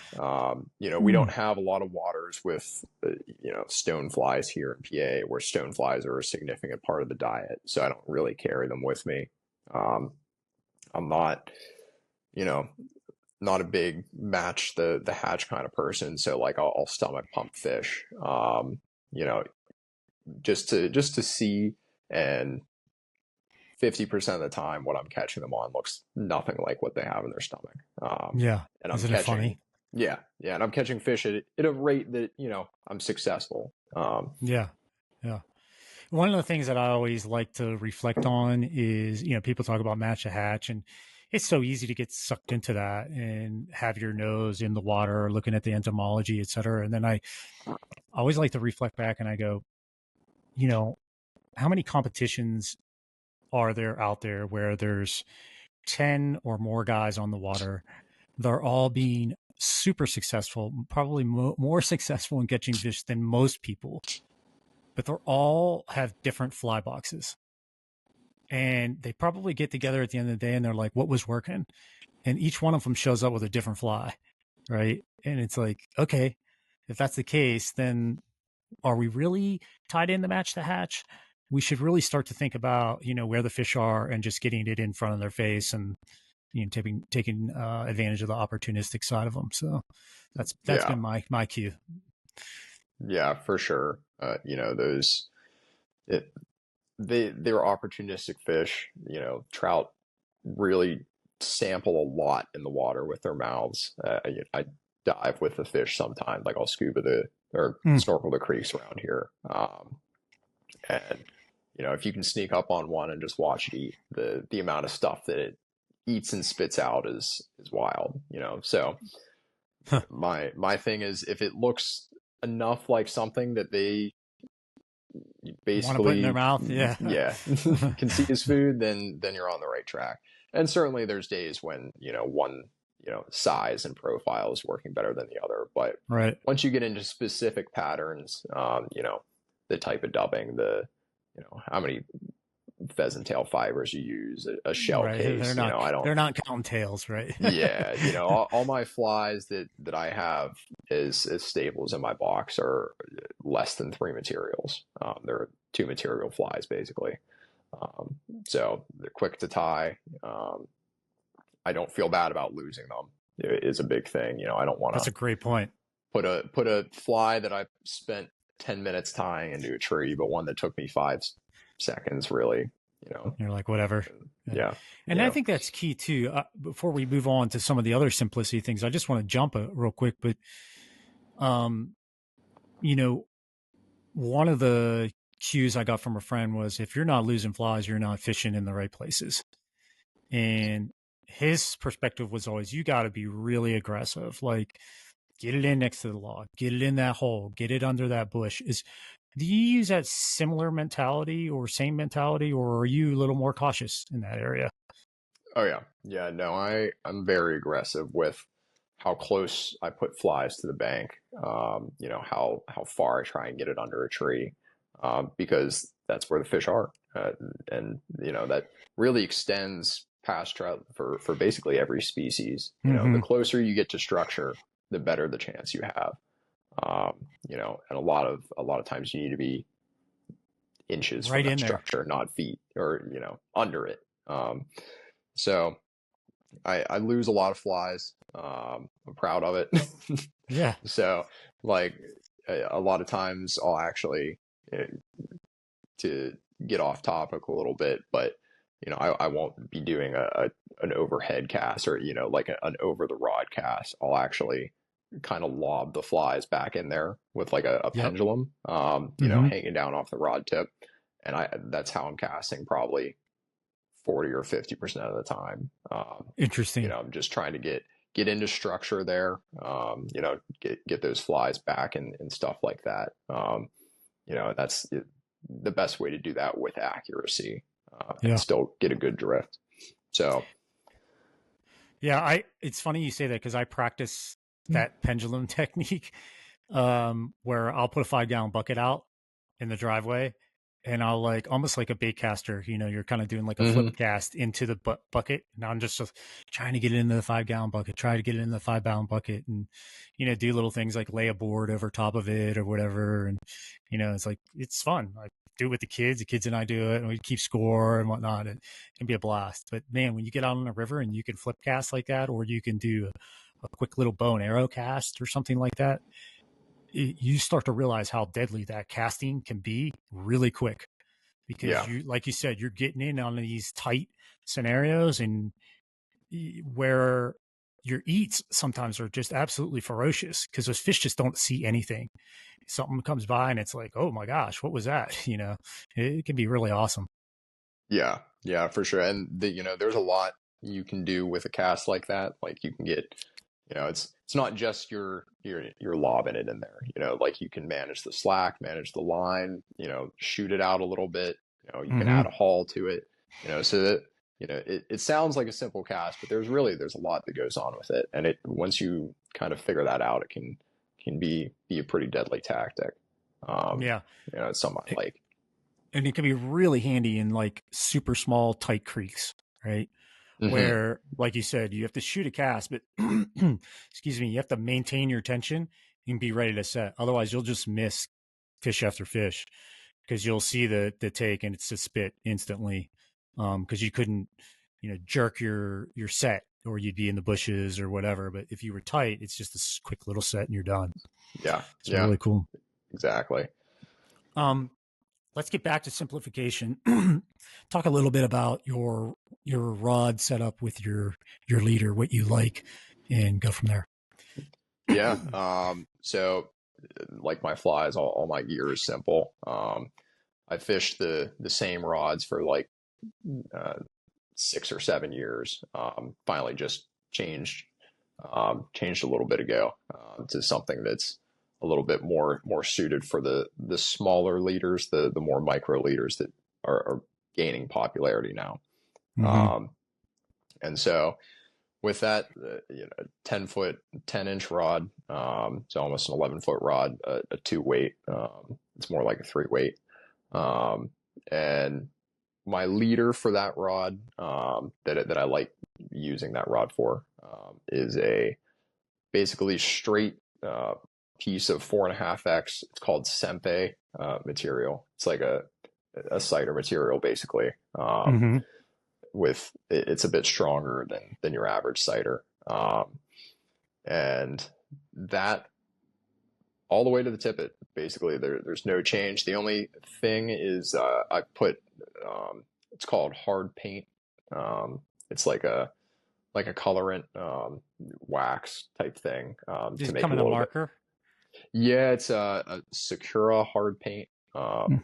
We don't have a lot of waters with, stone flies here in PA, where stone flies are a significant part of the diet. So I don't really carry them with me. Um, I'm not, you know, not a big match the hatch kind of person. So like I'll stomach pump fish, you know, just to see, and 50% of the time what I'm catching them on looks nothing like what they have in their stomach. Yeah. And I'm Isn't it catching, funny? yeah, and I'm catching fish at a rate that, I'm successful. Yeah. Yeah. One of the things that I always like to reflect on is, people talk about match a hatch, and it's so easy to get sucked into that and have your nose in the water, looking at the entomology, et cetera. And then I always like to reflect back and I go, you know, how many competitions are there out there where there's 10 or more guys on the water? They're all being super successful, probably more successful in catching fish than most people, but they're all have different fly boxes. And they probably get together at the end of the day and they're like, what was working? And each one of them shows up with a different fly, right? And it's like, okay, if that's the case, then are we really tied in the match to hatch? We should really start to think about, where the fish are and just getting it in front of their face and, taking advantage of the opportunistic side of them. So that's Yeah, been my cue. yeah, for sure. Those it they're opportunistic fish. Trout really sample a lot in the water with their mouths. I dive with the fish sometimes. Like I'll scuba or Mm. snorkel the creeks around here. And if you can sneak up on one and just watch it eat, the amount of stuff that it eats and spits out is wild. So Huh. my thing is, if it looks enough like something that they Want to put in their basically, mouth? Yeah. yeah, can see as food, then you're on the right track. And certainly there's days when one size and profile is working better than the other, but Right. once you get into specific patterns, the type of dubbing, the how many pheasant tail fibers you use, a shell Right. case, I don't. They're not counting tails, right? Yeah, all my flies that I have as staples in my box are less than 3 materials. They're 2 material flies basically. So they're quick to tie. I don't feel bad about losing them. It is a big thing. I don't want That's to a great point. put a fly that I spent 10 minutes tying into a tree, but one that took me 5 seconds really. You're like, whatever. Yeah. And I think that's key too. Before we move on to some of the other simplicity things, I just want to jump real quick, but, you know, one of the cues I got from a friend was if you're not losing flies, you're not fishing in the right places. And his perspective was always, you got to be really aggressive. Like, get it in next to the log, get it in that hole, get it under that bush. Do you use that similar mentality or same mentality, or are you a little more cautious in that area? Oh yeah. Yeah, no, I'm very aggressive with how close I put flies to the bank. How far I try and get it under a tree. Because that's where the fish are. And that really extends past trout for basically every species. The Mm-hmm. closer you get to structure, the better the chance you have. And a lot of times you need to be inches from Right that in there. structure, not feet or under it. So I lose a lot of flies. I'm proud of it. Yeah. So like a lot of times I'll actually, uh, to get off topic a little bit, but I won't be doing an overhead cast or like an over the rod cast. I'll actually kind of lob the flies back in there with like a Yep. pendulum, Mm-hmm. hanging down off the rod tip, and that's how I'm casting probably 40 or 50% of the time. Interesting. I'm just trying to get into structure there. Get those flies back and stuff like that. That's the best way to do that with accuracy, and Yeah. still get a good drift. So, Yeah. It's funny you say that because I practice that pendulum technique, where I'll put a 5 gallon bucket out in the driveway and I'll like almost like a bait caster, you're kind of doing like a flip mhm. cast into the bucket. And I'm just trying to get it into the 5 gallon bucket, try to get it in the 5 gallon bucket and, do little things like lay a board over top of it or whatever. And, it's like, it's fun. I do it with the kids and I do it and we keep score and whatnot. It can be a blast. But man, when you get out on the river and you can flip cast like that, or you can do a quick little bow and arrow cast or something like that, you start to realize how deadly that casting can be really quick because Yeah, you, like you said, you're getting in on these tight scenarios and where your eats sometimes are just absolutely ferocious because those fish just don't see anything. Something comes by and it's like, oh my gosh, what was that? It can be really awesome. yeah, for sure. And there's a lot you can do with a cast like that. Like you can get, it's not just you're lobbing it in there. Like you can manage the slack, manage the line, shoot it out a little bit. You can Mm-hmm. add a haul to it. So that it sounds like a simple cast, but there's a lot that goes on with it. And once you kind of figure that out, it can be a pretty deadly tactic. Um, Yeah. it's something I like. And it can be really handy in like super small, tight creeks, right? Hmm. Where, like you said, you have to shoot a cast, but excuse me, you have to maintain your tension and be ready to set. Otherwise, you'll just miss fish after fish because you'll see the take and it's a spit instantly because you couldn't, jerk your set or you'd be in the bushes or whatever. But if you were tight, it's just a quick little set and you're done. Yeah, So yeah, really cool. exactly. Um, let's get back to simplification. Talk a little bit about your rod setup with your leader, what you like, and go from there. Yeah. So like my flies, all my gear is simple. I fished the same rods for like 6 or 7 years. Finally, just changed a little bit ago to something that's a little bit more suited for the smaller leaders, the more micro leaders that are gaining popularity now. And so with that, 10-foot, 10-inch rod, it's almost an 11-foot rod, a 2-weight. It's more like a 3-weight. And my leader for that rod, that I like using that rod for, is a basically straight piece of 4.5X. It's called Sempe material. It's like a cider material, basically. With it's a bit stronger than your average cider, and that all the way to the tippet. Basically, there's no change. The only thing is I put it's called hard paint. It's like a colorant wax type thing to make it a little marker. Yeah, it's a Sakura hard paint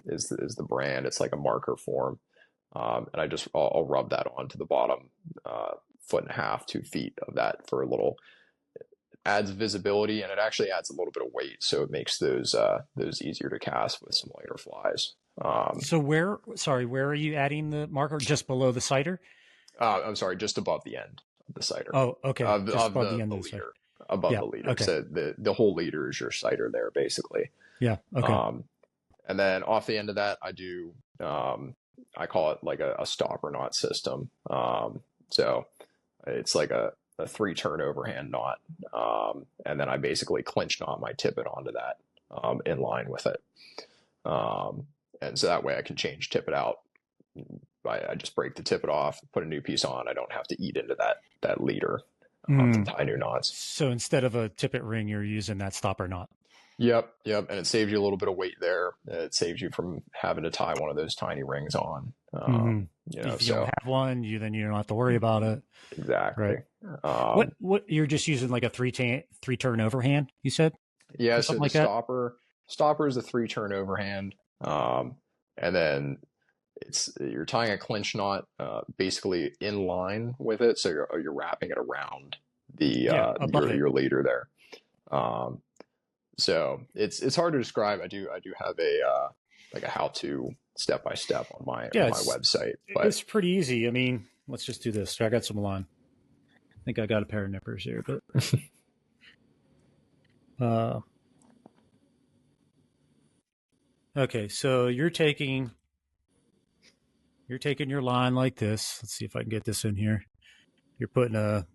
is the brand. It's like a marker form. And I'll rub that onto the bottom 1.5 to 2 feet of that for a little. It adds visibility, and it actually adds a little bit of weight, so it makes those easier to cast with some lighter flies. So where are you adding the marker? Just below the cider? I'm sorry, just above the end of the cider. Oh, okay. Just above the end of the cider. Above the leader. Okay. So the whole leader is your cider there, basically. Yeah. Okay. And then off the end of that, I do. I call it like a stopper knot system. So it's like a 3-turn overhand knot. And then I basically clinch knot my tippet onto that in line with it. And so that way I can change tippet out. I just break the tippet off, put a new piece on. I don't have to eat into that leader to tie new knots. So instead of a tippet ring, you're using that stopper knot. Yep. And it saves you a little bit of weight there. It saves you from having to tie one of those tiny rings on. If you don't have one, then you don't have to worry about it. Exactly. Right. What you're just using like a 3-turn overhand, you said? Yeah. So the stopper is a 3-turn overhand. And then you're tying a clinch knot basically in line with it. So you're wrapping it around your leader there. So it's hard to describe. I do have a how-to step-by-step on my website. But it's pretty easy. I mean, let's just do this. I got some line. I think I got a pair of nippers here, but okay. So you're taking your line like this. Let's see if I can get this in here. You're putting a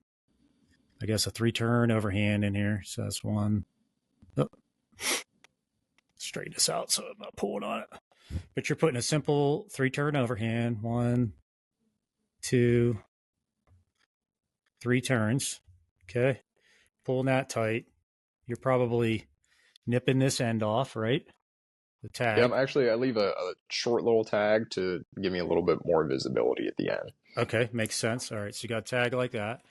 3-turn overhand in here. So that's one. Oh. Straighten this out so I'm not pulling on it. But you're putting a simple 3-turn overhand. 1, 2, 3 turns. Okay. Pulling that tight. You're probably nipping this end off, right? The tag. Yeah, actually, I leave a short little tag to give me a little bit more visibility at the end. Okay, makes sense. All right, so you got a tag like that.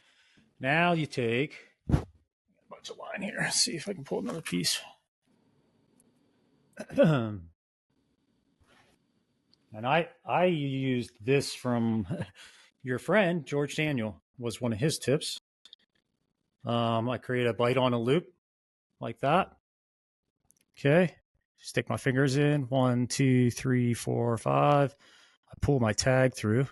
Now you take a bunch of line here. Let's see if I can pull another piece. And I used this from your friend George Daniel, was one of his tips. I create a bite on a loop like that. Okay, stick my fingers in 1, 2, 3, 4, 5. I pull my tag through,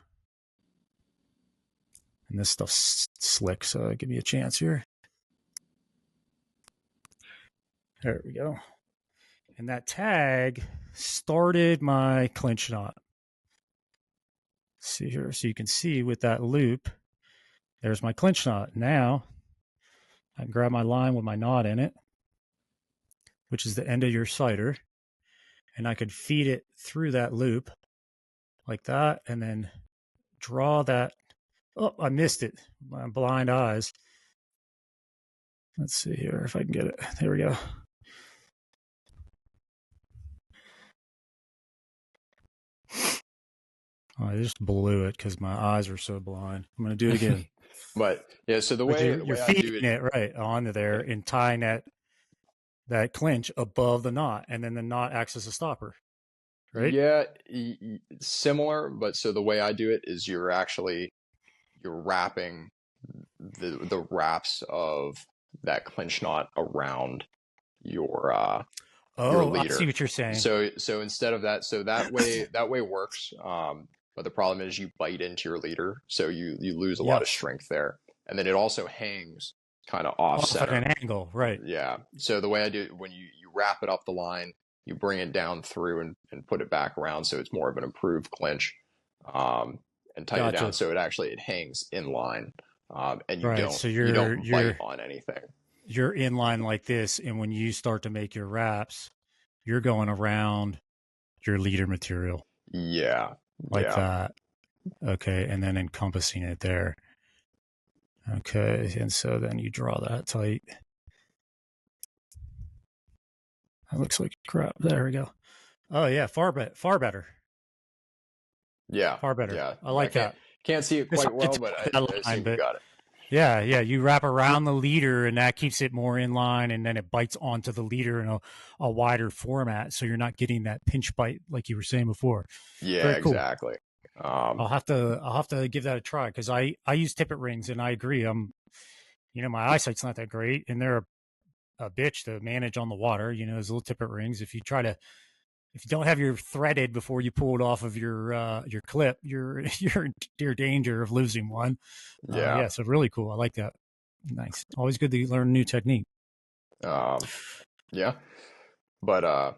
and this stuff's slick. So give me a chance here. There we go. And that tag started my clinch knot. See here, so you can see with that loop, there's my clinch knot. Now I can grab my line with my knot in it, which is the end of your cider, and I could feed it through that loop like that, and then draw that. Oh, I missed it. My blind eyes. Let's see here if I can get it. There we go. Oh, I just blew it because my eyes were so blind. I'm going to do it again. But yeah, so the way you're feeding it right onto there and tying that that clinch above the knot, and then the knot acts as a stopper, right? Yeah, similar, but so the way I do it is you're wrapping the wraps of that clinch knot around your Oh, I see leader. what you're saying. So instead of that, so that way works. But the problem is you bite into your leader, so you lose a lot of Yes. strength there, and then it also hangs kind of off Off at an center. angle, right? Yeah. So the way I do it, when you wrap it up the line, you bring it down through and put it back around, so it's more of an improved clinch, um, and tighten it down Gotcha. so it hangs in line, and Right. So you you're don't bite you're on anything. you're in line like this, and when you start to make your wraps, you're going around your leader material Yeah. like Yeah. that. Okay, and then encompassing it there. Okay, and so then you draw that tight. That looks like crap. There we go. Oh yeah, far better, Yeah. far better. Yeah. I I like that. can't see it It's quite hard to well, tell but with I that line, assume you but got it. yeah, yeah. You wrap around the leader, and that keeps it more in line, and then it bites onto the leader in a wider format, so you're not getting that pinch bite like you were saying before. Yeah, Very cool. exactly. Um, I'll have to give that a try because I use tippet rings, and I agree. My eyesight's not that great, and they're a bitch to manage on the water. Those little tippet rings. If you don't have your threaded before you pull it off of your clip, you're in danger of losing one. yeah. Yeah, so really cool. I like that. Nice. Always good to learn a new technique. Um, yeah. But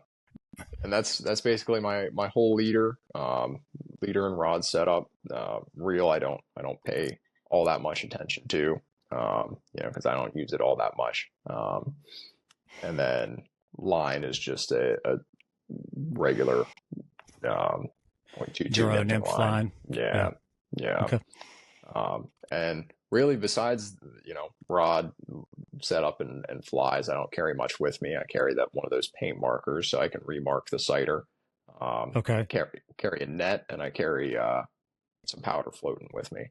and that's basically my whole leader and rod setup. Reel I don't pay all that much attention to, because I don't use it all that much. And then line is just a regular .22 Euro nymphing nymph line. line. Yeah. Yeah, yeah. Okay. And really, besides rod setup and flies, I don't carry much with me. I carry that one of those paint markers so I can remark the sighter. I Okay. carry a net, and I carry some powder floating with me,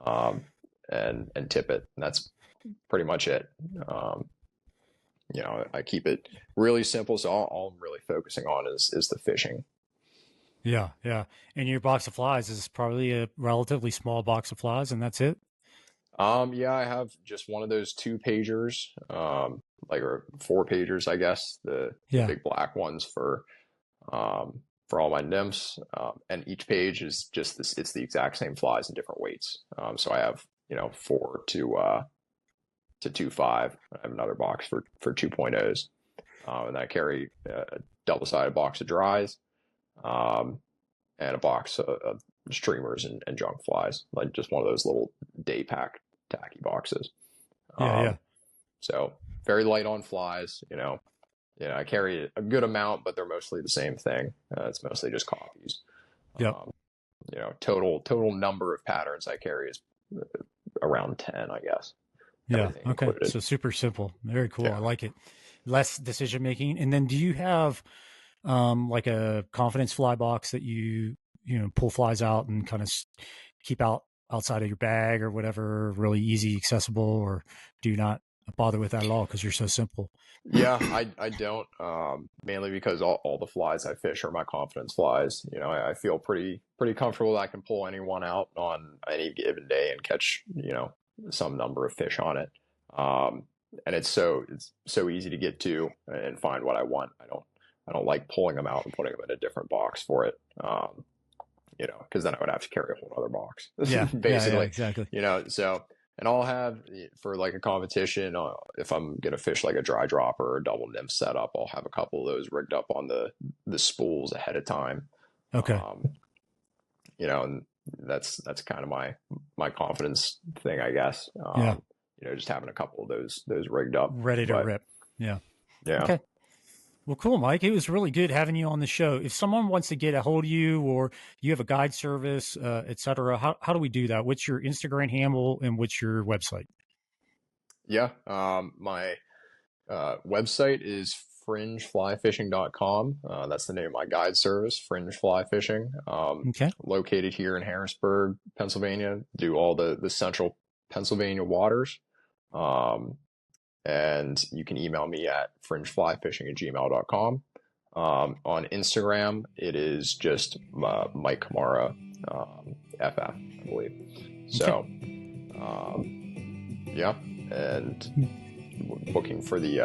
and tip it. And that's pretty much it. Um, I keep it really simple. So all I'm really focusing on is the fishing. Yeah. Yeah. And your box of flies is probably a relatively small box of flies, and that's it. Yeah, I have just one of those 2 pagers, or 4 pagers, I guess, the Yeah. big black ones for all my nymphs. And each page is just this, it's the exact same flies in different weights. So I have, 4 to 2.5. I have another box for 2.0s. And then I carry a double-sided box of dries, um, and a box of streamers and junk flies, like just one of those little day pack tacky boxes. Yeah. Yeah. Um, so very light on flies, I carry a good amount, but they're mostly the same thing. It's mostly just copies. Yep. Um, total number of patterns I carry is around 10, I guess, Yeah. everything Okay. included. So super simple. Very cool. I Yeah. like it. Less decision making. And then do you have like a confidence fly box that you pull flies out and kind of keep outside of your bag or whatever, really easy, accessible, or do you not bother with that at all because you're so simple? Yeah, I don't, mainly because all the flies I fish are my confidence flies. I feel pretty comfortable that I can pull any one out on any given day and catch, some number of fish on it. Um, and it's so easy to get to and find what I want. I don't like pulling them out and putting them in a different box for it. Because then I would have to carry a whole other box, Yeah, yeah, yeah, basically. exactly. So, and I'll have for like a competition, if I'm gonna fish like a dry dropper or a double nymph setup, I'll have a couple of those rigged up on the spools ahead of time. Okay. Um, and that's kind of my confidence thing, I guess. Yeah. Just having a couple of those rigged up. Ready to But rip. Yeah. yeah, Okay. Well, cool, Mike. It was really good having you on the show. If someone wants to get a hold of you or you have a guide service, et cetera, how do we do that? What's your Instagram handle and what's your website? yeah. My website is fringeflyfishing.com. That's the name of my guide service, Fringe Fly Fishing. Okay. Located here in Harrisburg, Pennsylvania. Do all the central Pennsylvania waters. Um, and you can email me at fringeflyfishing@gmail.com. On Instagram, it is just Mike Komara, FF, I believe. So, yeah, and looking for the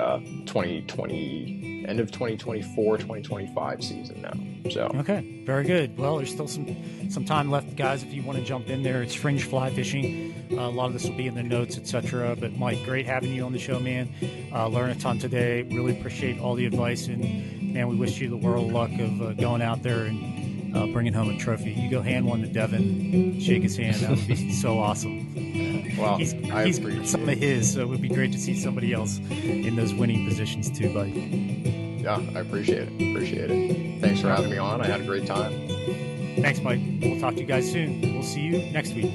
2020, end of 2024, 2025 season now. So okay, very good. Well, there's still some time left, guys. If you want to jump in there, it's Fringe Fly Fishing. A lot of this will be in the notes, etc. But Mike, great having you on the show, man. Learn a ton today. Really appreciate all the advice, and man, we wish you the world of luck of going out there and bringing home a trophy. You go hand one to Devin, and shake his hand. That would be so awesome. Well, he's appreciate some of his, so it would be great to see somebody else in those winning positions too, buddy. Yeah, I appreciate it. Thanks for having me on. I had a great time. Thanks, Mike. We'll talk to you guys soon. We'll see you next week.